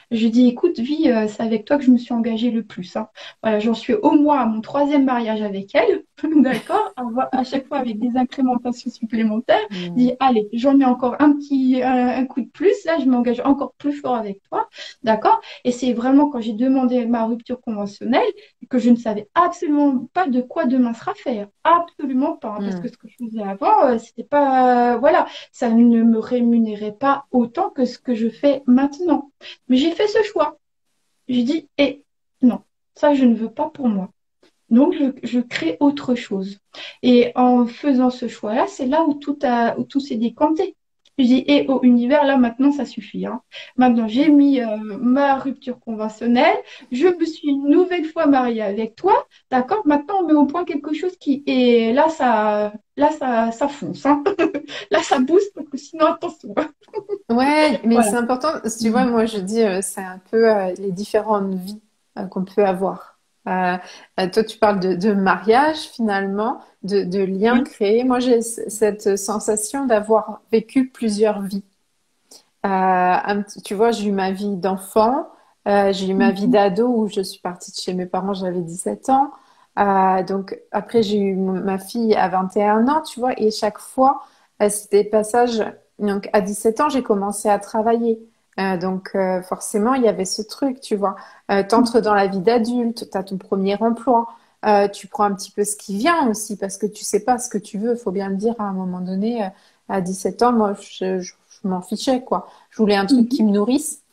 Je dis, écoute, vie, c'est avec toi que je me suis engagée le plus, hein. Voilà, j'en suis au moins à mon troisième mariage avec elle, d'accord? À chaque fois avec des incrémentations supplémentaires. Je Mm. dis, allez, j'en mets encore un coup de plus. Là, je m'engage encore plus fort avec toi, d'accord? Et c'est vraiment quand j'ai demandé ma rupture conventionnelle que je ne savais absolument pas de quoi demain sera fait. Absolument pas, hein, parce que Mm. ce que je faisais avant, c'était pas, voilà, ça ne me rémunérait pas autant que ce que je fais maintenant. Mais j'ai fait ce choix. J'ai dit, non, ça, je ne veux pas pour moi. Donc, je crée autre chose. Et en faisant ce choix-là, c'est là où tout s'est décanté. Je dis, au univers, là, maintenant, ça suffit, hein. Maintenant, j'ai mis ma rupture conventionnelle. Je me suis une nouvelle fois mariée avec toi. D'accord? Maintenant, on met au point quelque chose qui est ça fonce, hein. Là, ça booste, parce que sinon, attention. Ouais, mais Voilà. c'est important. Tu vois, moi, je dis, c'est un peu les différentes vies qu'on peut avoir. Toi, tu parles de mariage, finalement, de liens Oui. créés. Moi, j'ai cette sensation d'avoir vécu plusieurs vies. Tu vois, j'ai eu ma vie d'enfant, j'ai eu ma vie Mhm. d'ado où je suis partie de chez mes parents, j'avais 17 ans. Donc après, j'ai eu ma fille à 21 ans, tu vois, et chaque fois, c'était des passages. Donc à 17 ans, j'ai commencé à travailler. Donc forcément, il y avait ce truc, tu vois. T'entres dans la vie d'adulte, t'as ton premier emploi. Tu prends un petit peu ce qui vient aussi parce que tu sais pas ce que tu veux, faut bien le dire à un moment donné. À 17 ans, moi, je m'en fichais, quoi. Je voulais un truc qui Mhm. me nourrisse.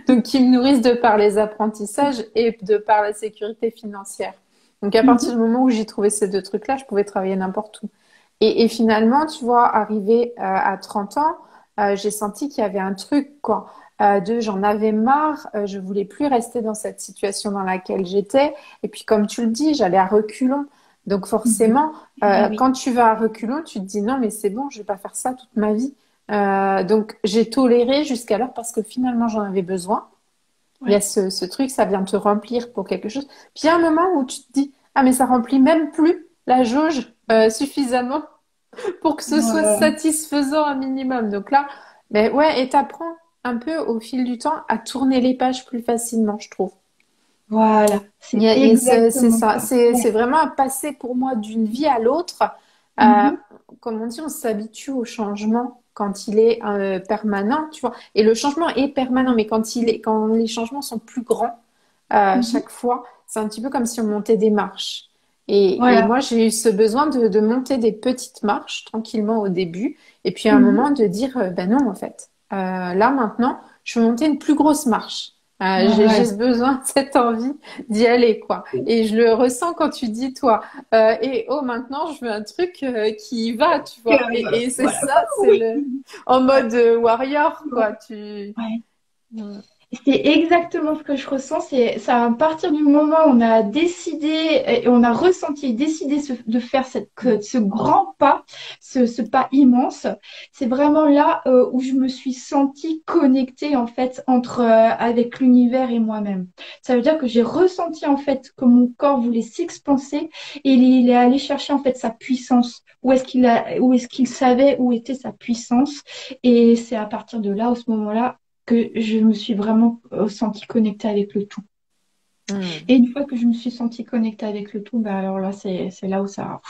Donc, qui me nourrissent de par les apprentissages et de par la sécurité financière. Donc, à partir Mhm. du moment où j'ai trouvé ces deux trucs-là, je pouvais travailler n'importe où. Et finalement, tu vois, arrivé à 30 ans, j'ai senti qu'il y avait un truc, quoi. J'en avais marre, je voulais plus rester dans cette situation dans laquelle j'étais. Et puis, comme tu le dis, j'allais à reculons. Donc, Mhm. forcément, Ah oui. quand tu vas à reculons, tu te dis non, mais c'est bon, je vais pas faire ça toute ma vie. Donc, j'ai toléré jusqu'alors parce que finalement, j'en avais besoin. Il y a Ouais. ce truc, ça vient te remplir pour quelque chose. Puis, il y a un moment où tu te dis, ah, mais ça remplit même plus la jauge suffisamment pour que ce soit Ouais. satisfaisant un minimum. Donc là, mais ouais, et t'apprends un peu au fil du temps à tourner les pages plus facilement, je trouve. Voilà, c'est Et c'est exactement ça, ça. c'est Ouais. vraiment un passer pour moi d'une vie à l'autre. Euh, Mhm. Comme on dit, on s'habitue au changement quand il est permanent, tu vois. Et le changement est permanent, mais quand les changements sont plus grands, Mhm. chaque fois, c'est un petit peu comme si on montait des marches. Et Voilà. moi, j'ai eu ce besoin de monter des petites marches tranquillement au début, et puis à un Mhm. moment de dire, ben non, en fait, là maintenant, je veux monter une plus grosse marche. J'ai Voilà. ce besoin, cette envie d'y aller, quoi. Et je le ressens quand tu dis, toi, et oh, maintenant, je veux un truc qui y va, tu vois. Et c'est Voilà. ça, c'est Oui. le en Ouais. mode warrior, Ouais. quoi. Tu... Ouais. Mm. C'est exactement ce que je ressens. C'est ça à partir du moment où on a décidé et on a ressenti et décidé de faire ce grand pas, ce pas immense. C'est vraiment là où je me suis sentie connectée en fait entre avec l'univers et moi-même. Ça veut dire que j'ai ressenti en fait que mon corps voulait s'expanser et il est allé chercher en fait sa puissance. Où est-ce qu'il savait où était sa puissance? Et c'est à partir de là, à ce moment-là que je me suis vraiment sentie connectée avec le tout. Mm. Et une fois que je me suis sentie connectée avec le tout, bah alors là, c'est là où ça...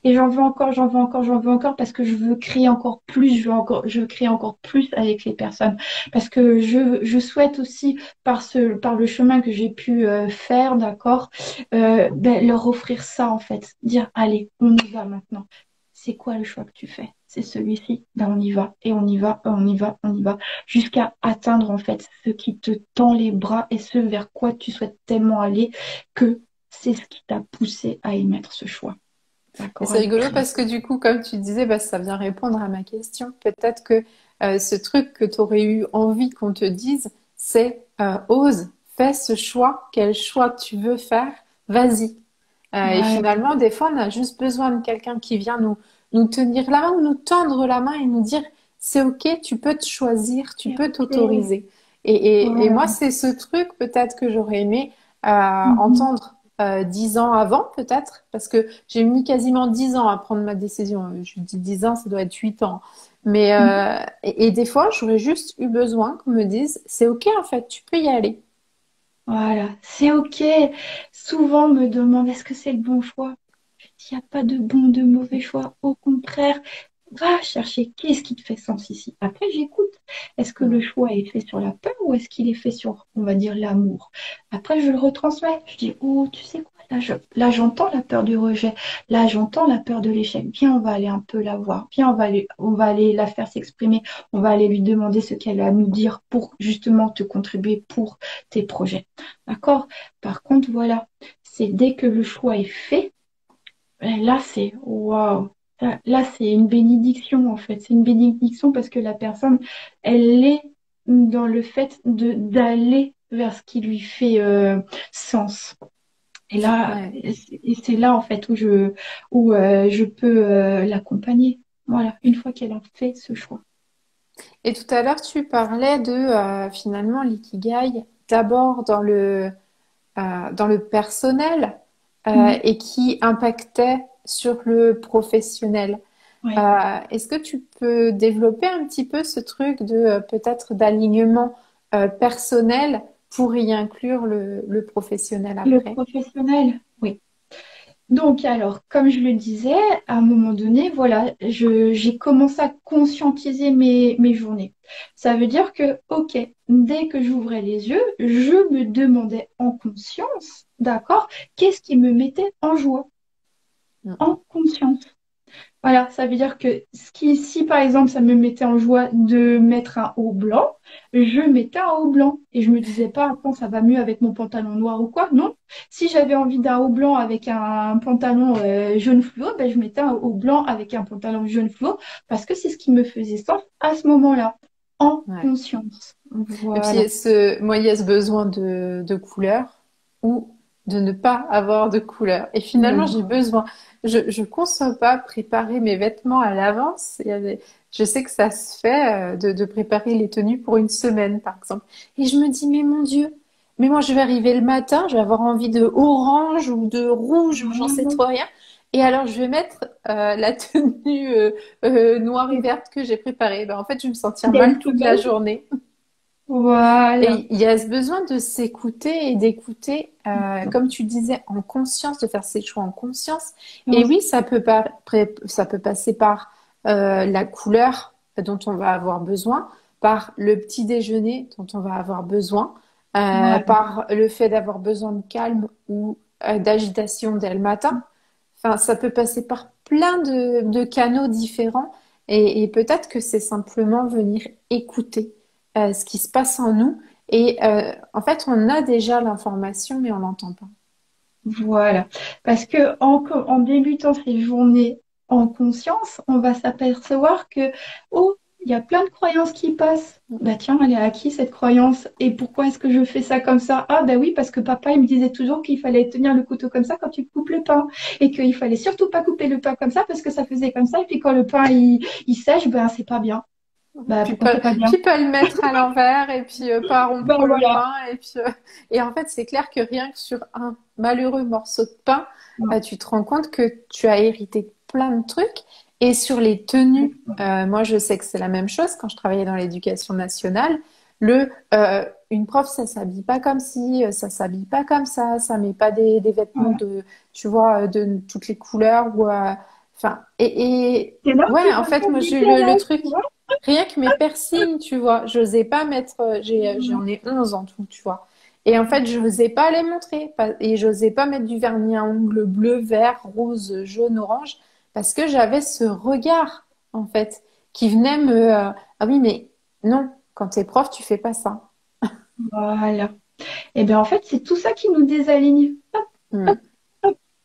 Et j'en veux encore, j'en veux encore, j'en veux encore parce que je veux créer encore plus, je veux créer encore plus avec les personnes. Parce que je souhaite aussi, par le chemin que j'ai pu faire, d'accord, ben, leur offrir ça en fait. Dire, allez, on y va maintenant. C'est quoi le choix que tu fais? C'est celui-ci. Ben, on y va, et on y va, et on y va, on y va, jusqu'à atteindre en fait ce qui te tend les bras et ce vers quoi tu souhaites tellement aller que c'est ce qui t'a poussé à émettre ce choix. Et D'accord, c'est à le rigolo créer. parce que du coup, comme tu disais, bah, ça vient répondre à ma question. Peut-être que ce truc que tu aurais eu envie qu'on te dise, c'est ose, fais ce choix, quel choix tu veux faire, vas-y. Et Ouais, finalement, des fois, on a juste besoin de quelqu'un qui vient nous tenir la main ou nous tendre la main et nous dire, c'est OK, tu peux te choisir, tu c'est peux ok. t'autoriser. Et moi, Voilà. c'est ce truc peut-être que j'aurais aimé Mhm. entendre 10 ans avant, peut-être, parce que j'ai mis quasiment 10 ans à prendre ma décision. Je dis 10 ans, ça doit être 8 ans. Mais, Mhm. et des fois, j'aurais juste eu besoin qu'on me dise, c'est OK, en fait, tu peux y aller. Voilà, c'est ok. Souvent, on me demande est-ce que c'est le bon choix? Je dis, il n'y a pas de bon, de mauvais choix. Au contraire, va chercher qu'est-ce qui te fait sens ici. Après, j'écoute. Est-ce que le Mm. choix est fait sur la peur ou est-ce qu'il est fait sur, on va dire, l'amour? Après, je le retransmets. Je dis, oh, tu sais quoi, là, j'entends la peur du rejet. Là, j'entends la peur de l'échec. Viens, on va aller un peu la voir. Viens, on va aller la faire s'exprimer. On va aller lui demander ce qu'elle a à nous dire pour justement te contribuer pour tes projets. D'accord? Par contre, voilà, c'est dès que le choix est fait, là, c'est waouh. Là, c'est une bénédiction en fait. C'est une bénédiction parce que la personne, elle est dans le fait de d'aller vers ce qui lui fait sens. Et là, Ouais. et c'est là en fait où je peux l'accompagner. Voilà, une fois qu'elle a fait ce choix. Et tout à l'heure, tu parlais de finalement l'ikigai d'abord dans le personnel Mhm. et qui impactait sur le professionnel. Ouais. Est-ce que tu peux développer un petit peu ce truc de peut-être d'alignement personnel pour y inclure le professionnel Le après? professionnel, oui. Donc, alors, comme je le disais, à un moment donné, voilà, j'ai commencé à conscientiser mes journées. Ça veut dire que, OK, dès que j'ouvrais les yeux, je me demandais en conscience, d'accord, qu'est-ce qui me mettait en joie, Mm. en conscience. Voilà, ça veut dire que si par exemple ça me mettait en joie de mettre un haut blanc, je mettais un haut blanc et je me disais pas, attends, ça va mieux avec mon pantalon noir ou quoi. Non, si j'avais envie d'un haut blanc avec un pantalon jaune fluo, ben, je mettais un haut blanc avec un pantalon jaune fluo parce que c'est ce qui me faisait sens à ce moment-là, en Ouais. conscience. Et puis, Voilà. moi, il y a ce besoin de couleur ou de ne pas avoir de couleur. Et finalement, j'ai besoin. Je ne conçois pas préparer mes vêtements à l'avance. Je sais que ça se fait de préparer les tenues pour une semaine, par exemple. Et je me dis, mais mon Dieu, mais moi, je vais arriver le matin, je vais avoir envie de orange ou de rouge ou j'en sais trop rien. Et alors, je vais mettre la tenue noire et verte que j'ai préparée. Ben, en fait, je vais me sentir mal Day to toute la day. journée. Voilà. Et il y a ce besoin de s'écouter et d'écouter, comme tu disais, en conscience, de faire ses choix en conscience. Et oui, ça peut passer par la couleur dont on va avoir besoin, par le petit déjeuner dont on va avoir besoin, Voilà. par le fait d'avoir besoin de calme ou d'agitation dès le matin. Enfin, ça peut passer par plein de canaux différents et peut-être que c'est simplement venir écouter ce qui se passe en nous. Et en fait, on a déjà l'information, mais on l'entend pas. Voilà. Parce que en débutant ces journées en conscience, on va s'apercevoir que, oh, il y a plein de croyances qui passent. Bah tiens, elle est à qui cette croyance? Et pourquoi est-ce que je fais ça comme ça? Ah bah oui, parce que papa, il me disait toujours qu'il fallait tenir le couteau comme ça quand tu coupes le pain. Et qu'il fallait surtout pas couper le pain comme ça parce que ça faisait comme ça. Et puis quand le pain, il sèche, ben c'est pas bien. Bah pourquoi c'est pas bien? Puis pas le mettre à l'envers et puis pas Ben rompre le voilà. pain. Et puis, et en fait, c'est clair que rien que sur un malheureux morceau de pain, tu te rends compte que tu as hérité plein de trucs. Et sur les tenues, moi je sais que c'est la même chose quand je travaillais dans l'éducation nationale. Une prof, ça s'habille pas comme ci, ça s'habille pas comme ça met pas des vêtements Voilà. de, tu vois, de toutes les couleurs ou, enfin, et C'est là où tu ouais, en vois fait, ton moi j'ai eu le différence, truc. tu vois? Rien que mes piercings, tu vois, j'osais pas mettre, j'en ai 11 en tout, tu vois. Et en fait, j'osais pas les montrer. Et j'osais pas mettre du vernis à ongles bleu, vert, rose, jaune, orange, parce que j'avais ce regard, en fait, qui venait ah oui, mais non, quand t'es prof, tu fais pas ça. Voilà. Et bien en fait, c'est tout ça qui nous désaligne. Hmm.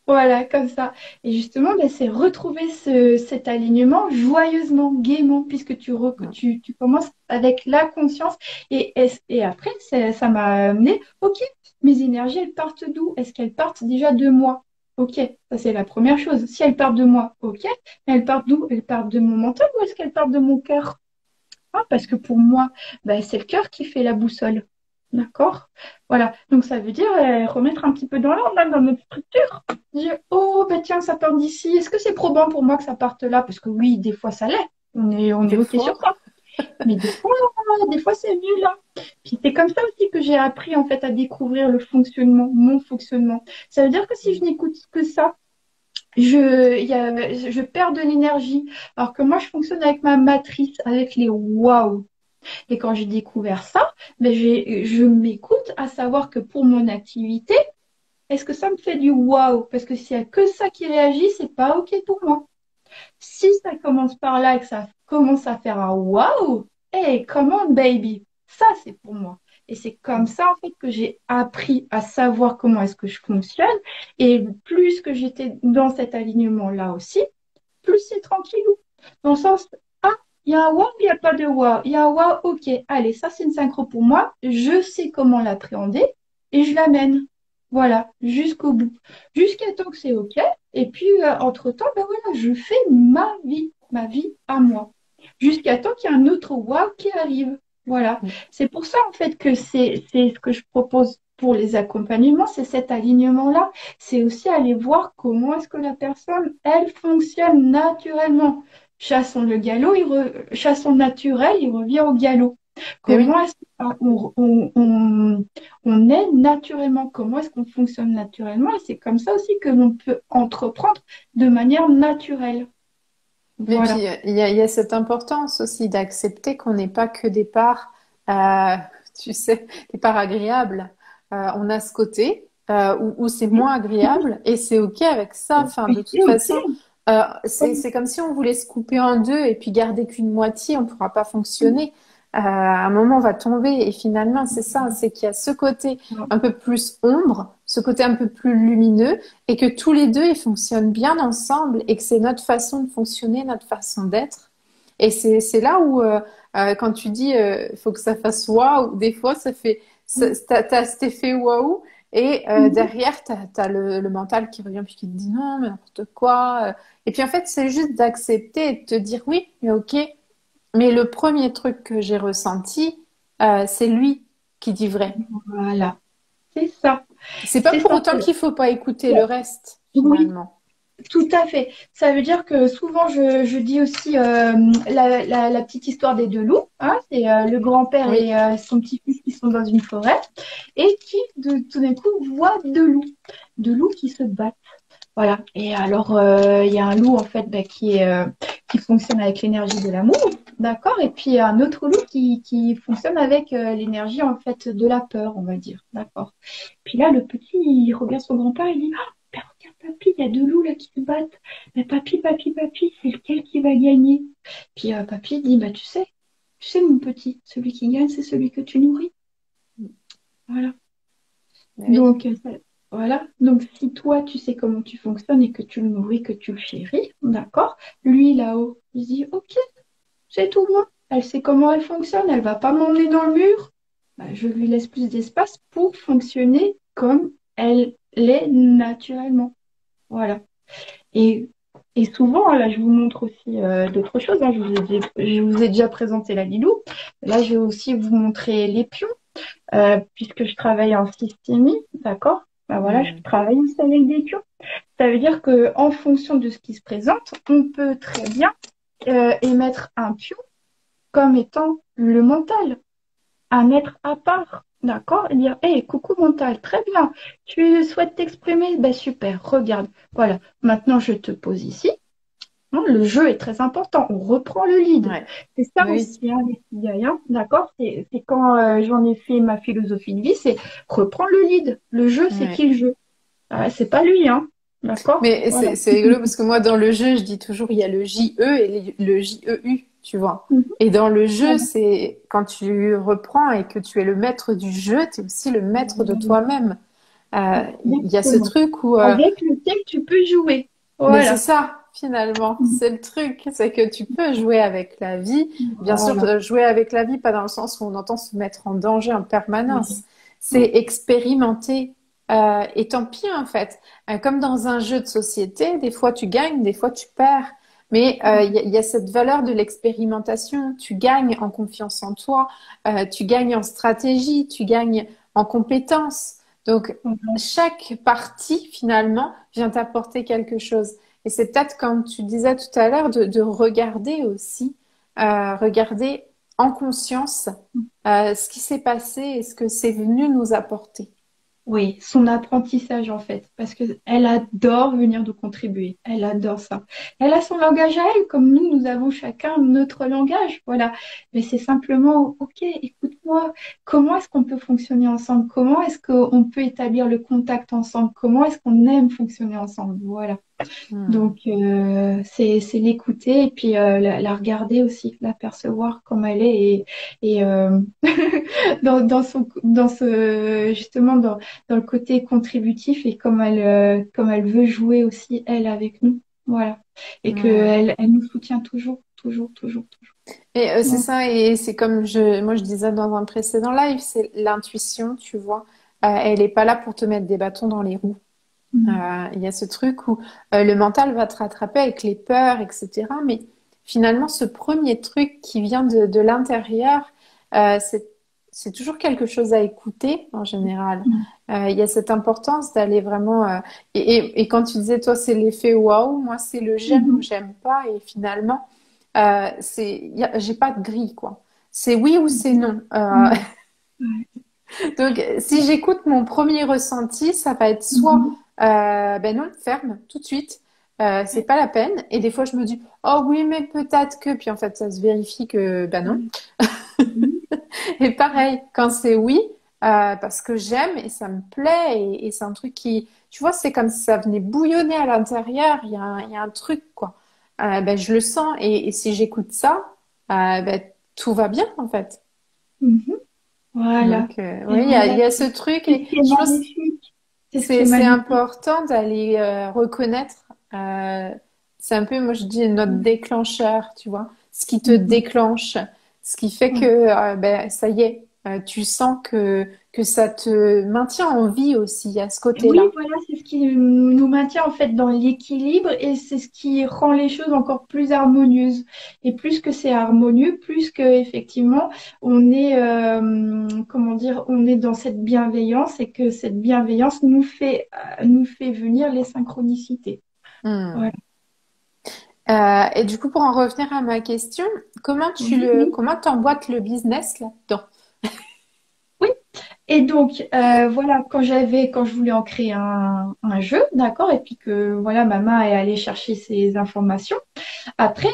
Voilà, comme ça. Et justement, ben, c'est retrouver cet alignement joyeusement, gaiement, puisque Hmm. tu commences avec la conscience. Et après, ça m'a amené, OK, mes énergies, elles partent d'où? Est-ce qu'elles partent déjà de moi? OK, ça c'est la première chose. Si elles partent de moi, OK, mais elles partent d'où? Elles partent de mon mental ou est-ce qu'elles partent de mon cœur? Ah, parce que pour moi, ben, c'est le cœur qui fait la boussole. D'accord? Voilà. Donc ça veut dire remettre un petit peu dans l'ordre là, dans notre structure. Dire, oh, ben tiens, ça part d'ici. Est-ce que c'est probant pour moi que ça parte là? Parce que oui, des fois ça l'est. On est Des OK sur fois. ça. Mais des fois c'est mieux là. Puis c'est comme ça aussi que j'ai appris en fait à découvrir le fonctionnement, mon fonctionnement. Ça veut dire que si je n'écoute que ça, je perds de l'énergie. Alors que moi, je fonctionne avec ma matrice, avec les waouh. Et quand j'ai découvert ça, ben je m'écoute à savoir que pour mon activité, est-ce que ça me fait du waouh? Parce que s'il y a que ça qui réagit, c'est pas OK pour moi. Si ça commence par là et que ça commence à faire un waouh, hey, come on, baby. Ça, c'est pour moi. Et c'est comme ça, en fait, que j'ai appris à savoir comment est-ce que je fonctionne. Et plus que j'étais dans cet alignement-là aussi, plus c'est tranquillou. Dans le sens, ah, il y a un wow, il n'y a pas de wow. Il y a un wow, ok, allez, ça c'est une synchro pour moi. Je sais comment l'appréhender et je l'amène. Voilà, jusqu'au bout. Jusqu'à temps que c'est ok. Et puis, entre-temps, ben voilà, je fais ma vie à moi. Jusqu'à temps qu'il y ait un autre wow qui arrive. Voilà. C'est pour ça, en fait, que c'est ce que je propose pour les accompagnements, c'est cet alignement-là. C'est aussi aller voir comment est-ce que la personne, elle, fonctionne naturellement. Chassons le galop, chassons le naturel, il revient au galop. Mais oui. Comment est-ce qu'on est naturellement? Comment est-ce qu'on fonctionne naturellement? Et c'est comme ça aussi que l'on peut entreprendre de manière naturelle. Mais puis, Voilà. il y a cette importance aussi d'accepter qu'on n'est pas que des parts, tu sais, des parts agréables. On a ce côté où c'est moins agréable et c'est OK avec ça. Enfin, de Et toute c'est façon, OK. C'est comme si on voulait se couper en deux et puis garder qu'une moitié, on ne pourra pas fonctionner. À un moment, on va tomber. Et finalement, c'est ça, c'est qu'il y a ce côté un peu plus ombre, ce côté un peu plus lumineux, et que tous les deux, ils fonctionnent bien ensemble, et que c'est notre façon de fonctionner, notre façon d'être. Et c'est là où, quand tu dis, il faut que ça fasse waouh, des fois, t'as cet effet waouh, et derrière, t'as le mental qui revient puis qui te dit non, mais n'importe quoi. Et puis en fait, c'est juste d'accepter et de te dire oui, mais ok. Mais le premier truc que j'ai ressenti, c'est lui qui dit vrai. Voilà, c'est ça. C'est pas C'est pour ça. autant qu'il faut pas écouter le reste, Oui, finalement. tout à fait. Ça veut dire que souvent, je dis aussi la petite histoire des deux loups. Hein, c'est le grand-père Oui. et son petit-fils qui sont dans une forêt et qui, tout d'un coup, voient deux loups qui se battent. Voilà. Et alors, il y a un loup, en fait, bah, qui fonctionne avec l'énergie de l'amour. D'accord? Et puis, un autre loup qui fonctionne avec l'énergie, en fait, de la peur, on va dire. D'accord? Puis là, le petit, il regarde son grand-père, il dit, ah, ben, regarde, papy, il y a deux loups là qui se battent. Mais papy, c'est lequel qui va gagner? Puis papy dit, bah tu sais, mon petit, celui qui gagne, c'est celui que tu nourris. Voilà. Mais oui. Donc, voilà. Donc, si toi, tu sais comment tu fonctionnes et que tu le nourris, que tu le chéris, d'accord? Lui, là-haut, il se dit, ok, c'est tout bon. Elle sait comment elle fonctionne, elle va pas m'emmener dans le mur. Bah, je lui laisse plus d'espace pour fonctionner comme elle l'est naturellement. Voilà. Et, et souvent, là, je vous montre aussi d'autres choses. Hein. Je vous ai déjà présenté la Lilou. Là, je vais aussi vous montrer les pions, puisque je travaille en systémie, d'accord? Ben voilà, je Hmm. travaille aussi avec des pions. Ça veut dire que en fonction de ce qui se présente, on peut très bien émettre un pion comme étant le mental, un être à part. D'accord? Et dire, hé, coucou mental, très bien. Tu souhaites t'exprimer? Ben super, regarde. Voilà. Maintenant, je te pose ici. Hein, le jeu est très important. On reprend le lead. Ouais. C'est ça Oui. aussi, hein, les filles, hein, d'accord? C'est quand j'en ai fait ma philosophie de vie, c'est reprendre le lead. Le jeu, c'est Ouais. qui le jeu? Ah, c'est pas lui, hein, d'accord? Mais Voilà. c'est rigolo parce que moi, dans le jeu, je dis toujours, il y a le JE et le JEU, tu vois. Mhm. Et dans le jeu, Voilà. c'est quand tu reprends et que tu es le maître du jeu, tu es aussi le maître de toi-même. Il y a ce Exactement. truc où, Avec lequel tu peux jouer. mais c'est Voilà. ça, finalement, c'est le truc, c'est que tu peux jouer avec la vie. Bien sûr, Voilà. jouer avec la vie, pas dans le sens où on entend se mettre en danger en permanence. Oui. C'est expérimenter. Et tant pis, en fait. Comme dans un jeu de société, des fois tu gagnes, des fois tu perds. Mais il y a cette valeur de l'expérimentation. Tu gagnes en confiance en toi, tu gagnes en stratégie, tu gagnes en compétences. Donc, Voilà. chaque partie, finalement, vient t'apporter quelque chose. Et c'est peut-être, comme tu disais tout à l'heure, de regarder aussi, regarder en conscience ce qui s'est passé et ce que c'est venu nous apporter. Oui, son apprentissage en fait, parce que elle adore venir nous contribuer. Elle adore ça. Elle a son langage à elle, comme nous avons chacun notre langage, voilà. Mais c'est simplement, ok, écoute-moi, comment est-ce qu'on peut fonctionner ensemble? Comment est-ce qu'on peut établir le contact ensemble? Comment est-ce qu'on aime fonctionner ensemble? Voilà. Hmm. Donc, c'est l'écouter et puis la regarder aussi, la percevoir comme elle est et justement dans le côté contributif et comme elle veut jouer aussi elle avec nous. Voilà. Et Ouais. elle nous soutient toujours, toujours, toujours, toujours. Et c'est Ouais. ça, et c'est comme moi je disais dans un précédent live, c'est l'intuition, tu vois. Elle n'est pas là pour te mettre des bâtons dans les roues. Mhm. Il y a ce truc où le mental va te rattraper avec les peurs, etc. Mais finalement, ce premier truc qui vient de l'intérieur, c'est toujours quelque chose à écouter en général. Il y a cette importance d'aller vraiment... et quand tu disais, toi, c'est l'effet waouh, moi, c'est le j'aime ou Mhm. j'aime pas. Et finalement, j'ai pas de grille, quoi. C'est oui ou c'est non. Mhm. Ouais. Donc, si j'écoute mon premier ressenti, ça va être soit Mhm. ben non, ferme, tout de suite, c'est pas la peine. Et des fois, je me dis, oh oui, mais peut-être que. Puis en fait, ça se vérifie que ben non. Mhm. Et pareil, quand c'est oui, parce que j'aime et ça me plaît et c'est un truc qui, tu vois, c'est comme si ça venait bouillonner à l'intérieur. Il y a un truc, quoi. Ben, je le sens et si j'écoute ça, ben, tout va bien, en fait. Mhm. Voilà. Donc, Et oui, il voilà, y a ce truc c'est ce et qui est je pense que magnifique. C'est ce qui est c'est magnifique. important d'aller reconnaître. C'est un peu, moi je dis, notre déclencheur, tu vois, ce qui te Mhm. déclenche, ce qui fait que Ouais. ben, ça y est, tu sens que ça te maintient en vie aussi à ce Oui, côté-là. voilà, c'est ce qui nous maintient en fait dans l'équilibre et c'est ce qui rend les choses encore plus harmonieuses. Et plus que c'est harmonieux, plus que effectivement on est, comment dire, on est dans cette bienveillance et que cette bienveillance nous fait venir les synchronicités. Voilà. Hmm. Et du coup, pour en revenir à ma question, Oui, oui. comment t'emboîtes le business là-dedans? Oui. Et donc, voilà, quand je voulais en créer un jeu, d'accord, et puis que, voilà, ma main est allée chercher ces informations. Après,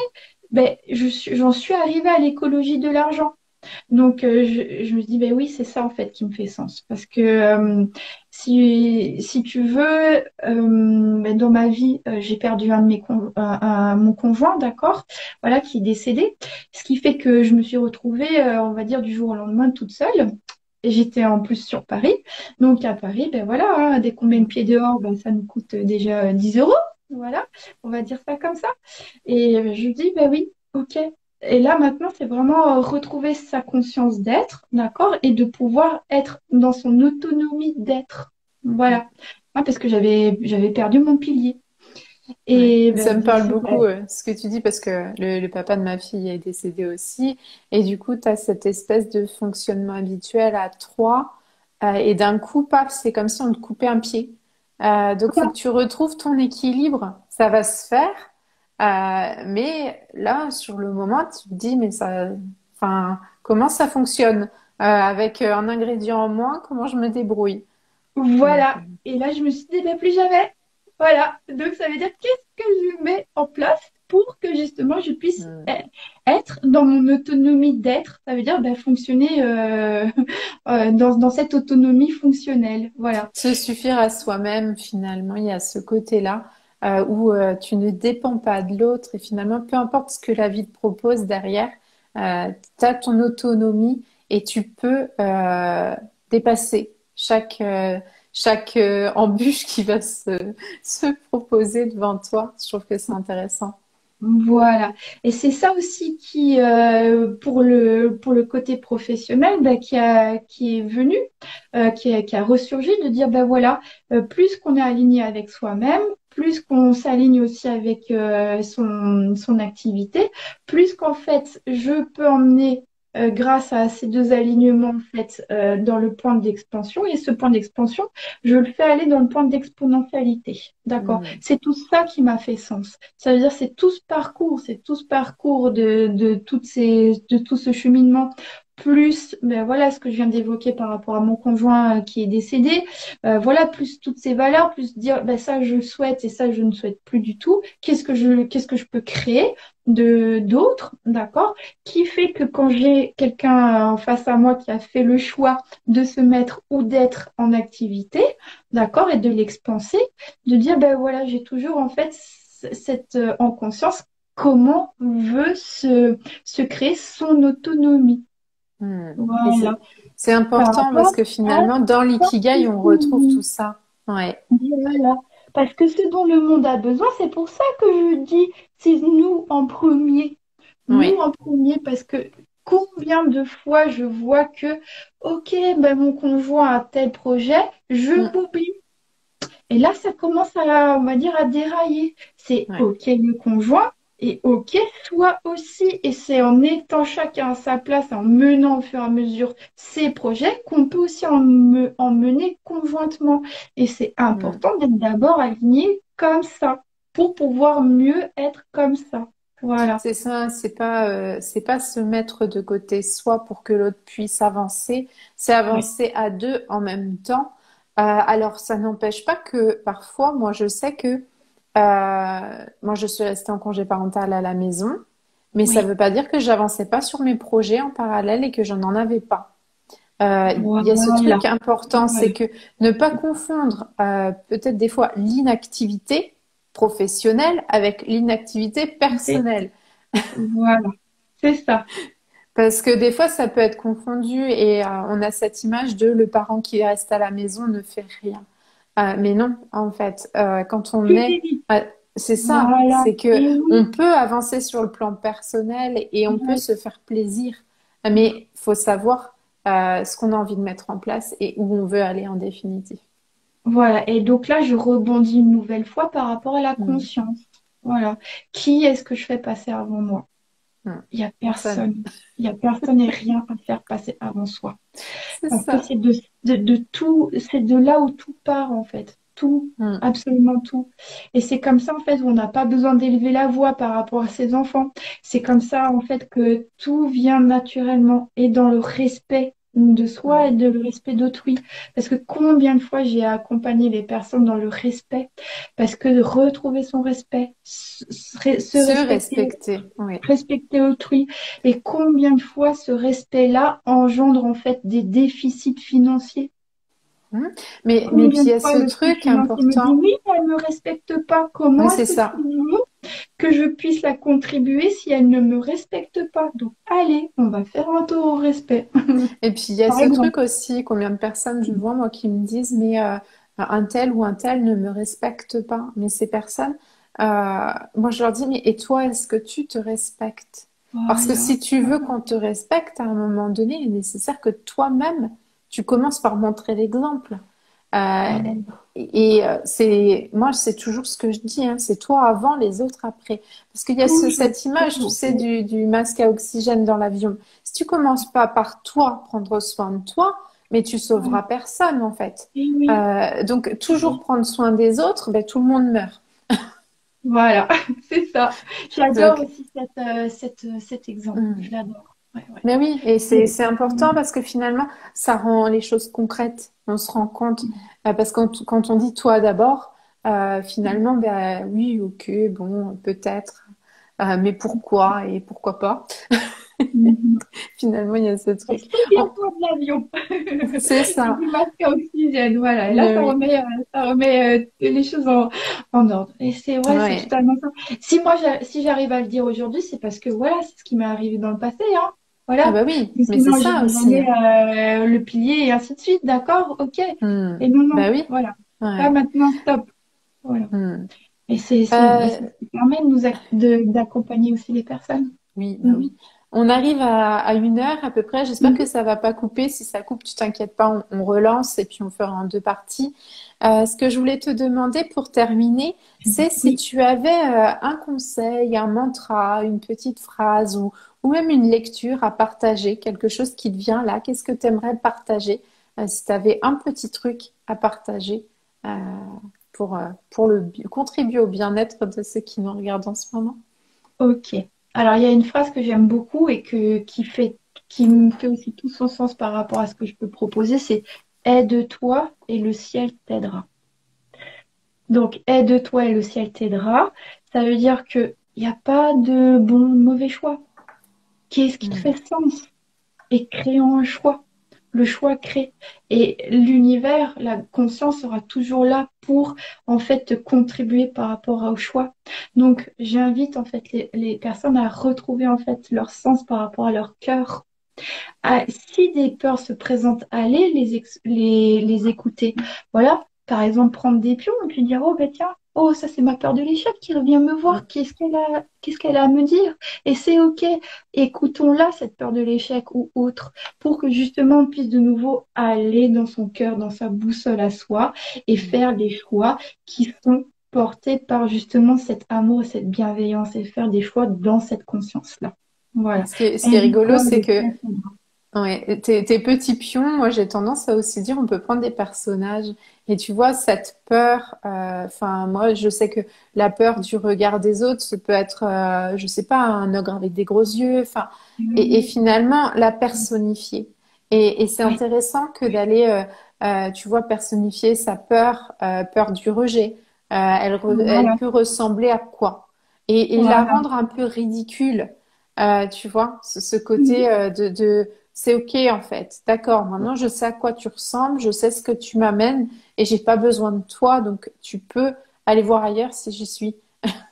ben, j'en suis arrivée à l'écologie de l'argent. Donc, je me dis, ben oui, c'est ça en fait qui me fait sens. Parce que si tu veux, ben, dans ma vie, j'ai perdu un de mon conjoint, d'accord, voilà, qui est décédé. Ce qui fait que je me suis retrouvée, on va dire, du jour au lendemain toute seule. Et j'étais en plus sur Paris. Donc, à Paris, ben voilà, hein, dès qu'on met une pied dehors, ben, ça nous coûte déjà 10 euros. Voilà, on va dire ça comme ça. Et je dis, ben oui, ok. Et là, maintenant, c'est vraiment retrouver sa conscience d'être, d'accord, et de pouvoir être dans son autonomie d'être. Voilà. Ah, parce que j'avais perdu mon pilier. Ouais. Et Ça ben, me parle c'est beaucoup, vrai. ce que tu dis, parce que le papa de ma fille est décédé aussi. Et du coup, tu as cette espèce de fonctionnement habituel à trois. Et d'un coup, paf, c'est comme si on te coupait un pied. Donc, il faut que tu retrouves ton équilibre. Ça va se faire. Mais là, sur le moment, tu te dis, mais ça, enfin, comment ça fonctionne? Avec un ingrédient en moins, comment je me débrouille? Donc, Voilà. Et là, je me suis dit, ben, plus jamais. Voilà. Donc, ça veut dire qu'est-ce que je mets en place pour que justement je puisse être dans mon autonomie d'être. Ça veut dire ben, fonctionner dans cette autonomie fonctionnelle. Voilà. Se suffire à soi-même, finalement, il y a ce côté-là où tu ne dépends pas de l'autre et finalement, peu importe ce que la vie te propose derrière, tu as ton autonomie et tu peux dépasser chaque embûche qui va se proposer devant toi. Je trouve que c'est intéressant. Voilà. Et c'est ça aussi qui, pour le côté professionnel, bah, qui est venu, qui a ressurgi de dire, ben voilà, plus qu'on est aligné avec soi-même, plus qu'on s'aligne aussi avec son activité, plus qu'en fait, je peux emmener, grâce à ces deux alignements, en fait, dans le point d'expansion. Et ce point d'expansion, je le fais aller dans le point d'exponentialité. D'accord? Hmm. C'est tout ça qui m'a fait sens. Ça veut dire c'est tout ce parcours de tout ce cheminement, plus ben voilà ce que je viens d'évoquer par rapport à mon conjoint qui est décédé, voilà, plus toutes ces valeurs, plus dire ben ça je souhaite et ça je ne souhaite plus du tout. Qu'est-ce que je peux créer de d'autres, d'accord, qui fait que quand j'ai quelqu'un en face à moi qui a fait le choix de se mettre ou d'être en activité, d'accord, et de l'expanser, de dire, ben voilà, j'ai toujours en fait cette en conscience comment veut se créer son autonomie. Hmm. Et Voilà. c'est Par important parce rapport que à finalement, dans son l'ikigai, on retrouve tout autonomie. ça. Ouais. Voilà. Parce que ce dont le monde a besoin, c'est pour ça que je dis, c'est nous en premier. Nous Oui. en premier, parce que combien de fois je vois que, ok, ben mon conjoint a tel projet, je Hmm. m'oublie. Et là, ça commence à, on va dire, à dérailler. C'est Ouais. OK le conjoint et OK toi aussi. Et c'est en étant chacun à sa place, en menant au fur et à mesure ses projets, qu'on peut aussi en mener conjointement. Et c'est Hmm. important d'être d'abord aligné comme ça pour pouvoir mieux être comme ça. Voilà. C'est ça, c'est pas se mettre de côté soi pour que l'autre puisse avancer, c'est Ouais. avancer à deux en même temps. Alors, ça n'empêche pas que parfois, moi, je sais que moi, je suis restée en congé parental à la maison, mais ça ne Oui. veut pas dire que j'avançais pas sur mes projets en parallèle et que je n'en avais pas. Il y a ce truc Voilà. important, c'est Voilà. que ne pas confondre peut-être des fois l'inactivité professionnelle avec l'inactivité personnelle. Voilà. C'est ça. Parce que des fois, ça peut être confondu et on a cette image de le parent qui reste à la maison ne fait rien. Mais non, en fait, quand on Plus est, vite. euh, c'est ça, Voilà. c'est que Et on oui. peut avancer sur le plan personnel et on peut Ouais. se faire plaisir, mais il faut savoir ce qu'on a envie de mettre en place et où on veut aller en définitive. Voilà. Et donc là, je rebondis une nouvelle fois par rapport à la Hmm, conscience. Voilà. Qui est-ce que je fais passer avant moi? hmm. Il n'y a Personne. personne. Il n'y a personne et rien à faire passer avant soi. C'est Parce que ça. c'est de tout, c'est de là où tout part en fait. Tout, Hmm, absolument tout. Et c'est comme ça en fait où on n'a pas besoin d'élever la voix par rapport à ses enfants. C'est comme ça en fait que tout vient naturellement et dans le respect de soi et hmm. de le respect d'autrui. Parce que combien de fois j'ai accompagné les personnes dans le respect, parce que de retrouver son respect, se Se respecter, respecter, oui. respecter autrui. Et combien de fois ce respect-là engendre en fait des déficits financiers? Hmm. Mais puis Combien il de y a fois ce le flux truc financier me dit important. oui, elle ne me respecte pas. Oui, Comment c'est est-ce que tu ça. veux que je puisse la contribuer si elle ne me respecte pas? Donc allez, on va faire un tour au respect, Et puis il y a par ce truc exemple. aussi, combien de personnes je vois moi qui me disent mais un tel ou un tel ne me respecte pas. Mais ces personnes, moi je leur dis mais et toi est-ce que tu te respectes? Parce que Voilà. si tu veux qu'on te respecte à un moment donné, il est nécessaire que toi-même tu commences par montrer l'exemple. Euh, Voilà. c'est moi c'est toujours ce que je dis, hein, c'est toi avant, les autres après. Parce qu'il y a Toujours, cette image, tu toujours. sais, du masque à oxygène dans l'avion. Si tu commences pas par toi, prendre soin de toi, mais tu sauveras Voilà. personne en fait. Et oui. Donc toujours prendre soin des autres, ben, tout le monde meurt. Voilà, c'est ça. J'adore Donc, aussi cet exemple. hmm. Je l'adore. Ouais, ouais. Mais oui, et Et- c'est important parce que finalement, ça rend les choses concrètes. On se rend compte, parce que quand on dit toi d'abord, finalement, ben oui, ok, bon, peut-être, mais pourquoi et pourquoi pas? Mhm. Finalement, il y a ce truc. Oh, Souviens-toi de l'avion c'est et ça. du masque à oxygène. Voilà. Et là, Mais oui, ça remet les choses en ordre. Et c'est vrai, c'est ouais. totalement ça. Si moi, si j'arrive à le dire aujourd'hui, c'est parce que voilà, c'est ce qui m'est arrivé dans le passé, hein. Ah Voilà. bah oui, Mais mais c'est sinon, ça j'aurais aussi, jamais hein. le plié et ainsi de suite. D'accord? Ok. Hmm. Et non, Bah non. oui, Voilà. Là, ouais. maintenant, stop. Voilà. Hmm. Et Euh, c'est ce qui permet de d'accompagner aussi les personnes. oui, bah Mhm. oui. On arrive à 1 heure à peu près. J'espère que Mhm. ça va pas couper. Si ça coupe, tu t'inquiètes pas, on relance et puis on fera en deux parties. Ce que je voulais te demander pour terminer, c'est si Oui. tu avais un conseil, un mantra, une petite phrase ou même une lecture à partager, quelque chose qui te vient là. Qu'est-ce que tu aimerais partager si tu avais un petit truc à partager euh, pour contribuer au bien-être de ceux qui nous regardent en ce moment? Ok. Alors, il y a une phrase que j'aime beaucoup et qui me fait aussi tout son sens par rapport à ce que je peux proposer, c'est aide-toi et le ciel t'aidera. Donc, aide-toi et le ciel t'aidera. Ça veut dire qu'il n'y a pas de bon ou de mauvais choix. Qu'est-ce qui te Hmm. fait sens? Et créons un choix. Le choix crée. Et l'univers, la conscience sera toujours là pour en fait te contribuer par rapport au choix. Donc j'invite en fait les personnes à retrouver en fait leur sens par rapport à leur cœur. Si des peurs se présentent, allez les écouter. Voilà, par exemple, prendre des pions et puis dire, oh ben tiens, oh ça c'est ma peur de l'échec qui revient me voir, qu'est-ce qu'elle a à me dire? Et c'est OK, écoutons-la, cette peur de l'échec ou autre, pour que justement on puisse de nouveau aller dans son cœur, dans sa boussole à soi et Hmm. faire des choix qui sont portés par justement cet amour et cette bienveillance et faire des choix dans cette conscience-là. Voilà. Ce qui est rigolo, Aide-toi c'est le que ciel. ouais, tes petits pions, moi j'ai tendance à aussi dire, on peut prendre des personnages. Et tu vois, cette peur, enfin, moi je sais que la peur du regard des autres, ça peut être, je sais pas, un ogre avec des gros yeux, enfin, et Oui, finalement la personnifier. Et c'est oui, intéressant que d'aller, tu vois, personnifier sa peur, peur du rejet. Elle voilà, peut ressembler à quoi? Et la voilà. rendre un peu ridicule. Tu vois, ce Mhm. côté c'est OK en fait. D'accord, maintenant je sais à quoi tu ressembles, je sais ce que tu m'amènes et j'ai pas besoin de toi, donc tu peux aller voir ailleurs si j'y suis.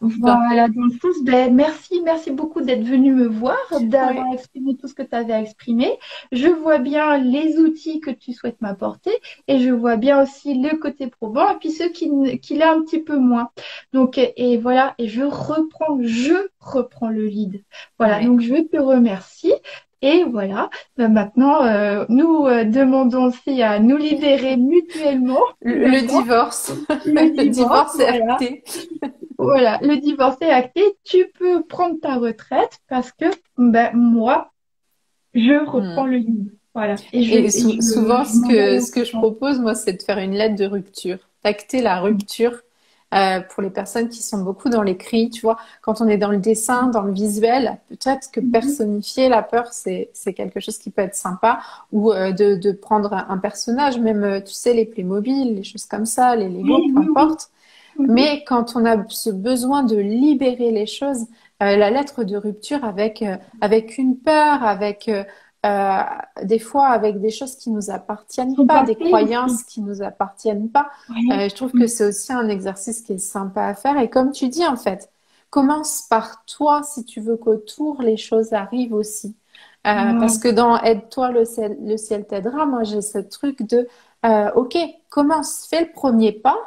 Enfin, Voilà, dans le sens, ben, merci beaucoup d'être venu me voir, d'avoir ouais, exprimé tout ce que tu avais à exprimer. Je vois bien les outils que tu souhaites m'apporter et je vois bien aussi le côté probant et puis ceux qui l'ont un petit peu moins. Donc, et voilà, et je reprends le lead. Voilà, ouais. donc je te remercie. Et voilà, ben maintenant, nous demandons aussi à nous libérer mutuellement, Le d'accord? divorce, Le le divorce, divorce est voilà. acté. Voilà, le divorce est acté, tu peux prendre ta retraite parce que ben, moi, je reprends Hmm. le lead. Voilà, et je, Et et je, souvent, je m'engage en ce que je confiance. propose, moi, c'est de faire une lettre de rupture, d'acter la rupture pour les personnes qui sont beaucoup dans l'écrit. Tu vois, quand on est dans le dessin, dans le visuel, peut-être que Mhm. personnifier la peur, c'est quelque chose qui peut être sympa, ou de prendre un personnage, même, tu sais, les Playmobil, les choses comme ça, les Lego, Oui, peu oui, oui. importe. Mhm. Mais quand on a ce besoin de libérer les choses, la lettre de rupture avec une peur, avec euh, des fois avec des choses qui nous appartiennent Son pas, des passé aussi. croyances qui nous appartiennent pas, Oui. je trouve que Mhm. c'est aussi un exercice qui est sympa à faire. Et comme tu dis, en fait, commence par toi si tu veux qu'autour les choses arrivent aussi. Parce Voilà. que dans Aide-toi, le ciel t'aidera, moi j'ai ce truc de OK, commence, fais le premier pas.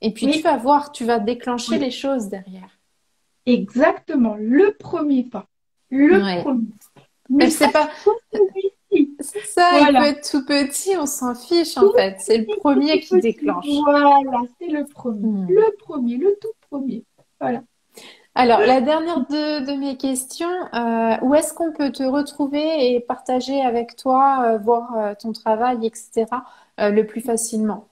Et puis tu Oui, vas voir, tu vas déclencher oui, les choses derrière. exactement. Le premier pas. Le Ouais. premier. Et Ne puis c'est serait-ce pas, que celui-ci. c'est ça, il peut Voilà. être tout petit, on s'en fiche en Tout fait. C'est le petit, tout premier qui petit. déclenche. Voilà, c'est le premier. Hmm. Le premier, le tout premier. Voilà. Alors, la dernière de mes questions, où est-ce qu'on peut te retrouver et partager avec toi, voir ton travail, etc., le plus facilement?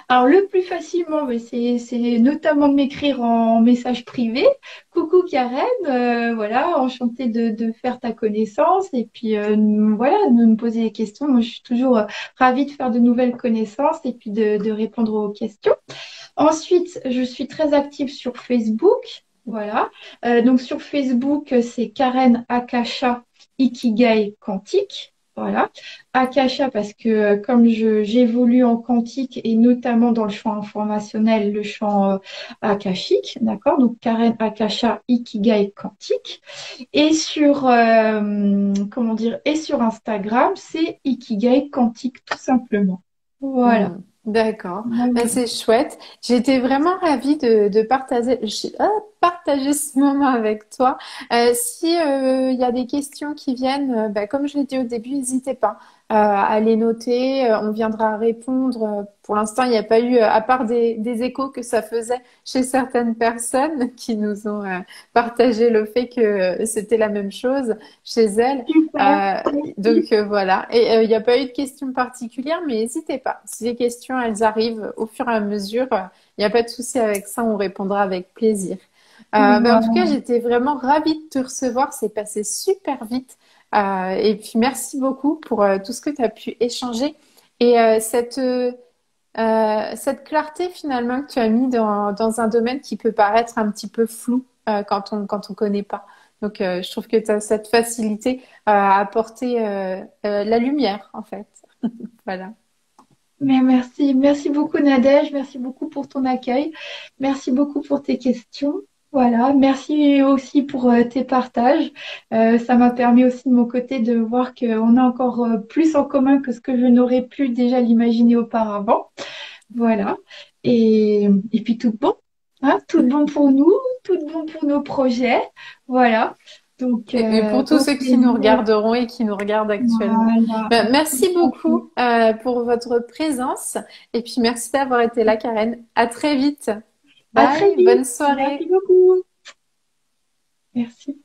Alors, le plus facilement, mais c'est notamment de m'écrire en message privé. Coucou Karen, voilà, enchantée de faire ta connaissance et puis voilà, de me poser des questions. Moi, je suis toujours ravie de faire de nouvelles connaissances et puis de répondre aux questions. Ensuite, je suis très active sur Facebook. Voilà. Donc sur Facebook, c'est Karen Akasha Ikigai Quantique. Voilà. Akasha parce que comme j'évolue en quantique et notamment dans le champ informationnel, le champ akashique, d'accord? Donc Karen Akasha Ikigai Quantique. Et sur comment dire, et sur Instagram, c'est Ikigai Quantique tout simplement. Voilà. Hmm, d'accord. Ben, Voilà. c'est chouette. J'étais vraiment ravie de partager, partager ce moment avec toi. Si il y a des questions qui viennent, ben, comme je l'ai dit au début, n'hésitez pas à les noter. On viendra répondre. Pour l'instant, il n'y a pas eu, à part des échos que ça faisait chez certaines personnes qui nous ont partagé le fait que c'était la même chose chez elles. Super. Euh, Merci. donc voilà. Et il n'y a pas eu de questions particulières, mais n'hésitez pas. Si les questions, elles arrivent au fur et à mesure, il n'y a pas de souci avec ça, on répondra avec plaisir. Ben, en tout cas, Voilà. j'étais vraiment ravie de te recevoir. C'est passé super vite. Et puis merci beaucoup pour tout ce que tu as pu échanger et cette clarté finalement que tu as mis dans un domaine qui peut paraître un petit peu flou quand on connaît pas. Donc, je trouve que tu as cette facilité à apporter la lumière, en fait. Voilà. Mais merci beaucoup Nadège, merci beaucoup pour ton accueil, merci beaucoup pour tes questions. Voilà, merci aussi pour tes partages. Ça m'a permis aussi de mon côté de voir qu'on a encore plus en commun que ce que je n'aurais pu déjà l'imaginer auparavant. Voilà. Et puis tout bon, hein, tout bon pour nous, tout bon pour nos projets. Voilà. Donc, Et pour tous au ceux qui nous plaisir. regarderont et qui nous regardent actuellement. Voilà. Ben, merci Tout à fait. beaucoup pour votre présence. Et puis, merci d'avoir été là, Karen. À très vite. À très Bye, vite. bonne Merci soirée. beaucoup. Merci.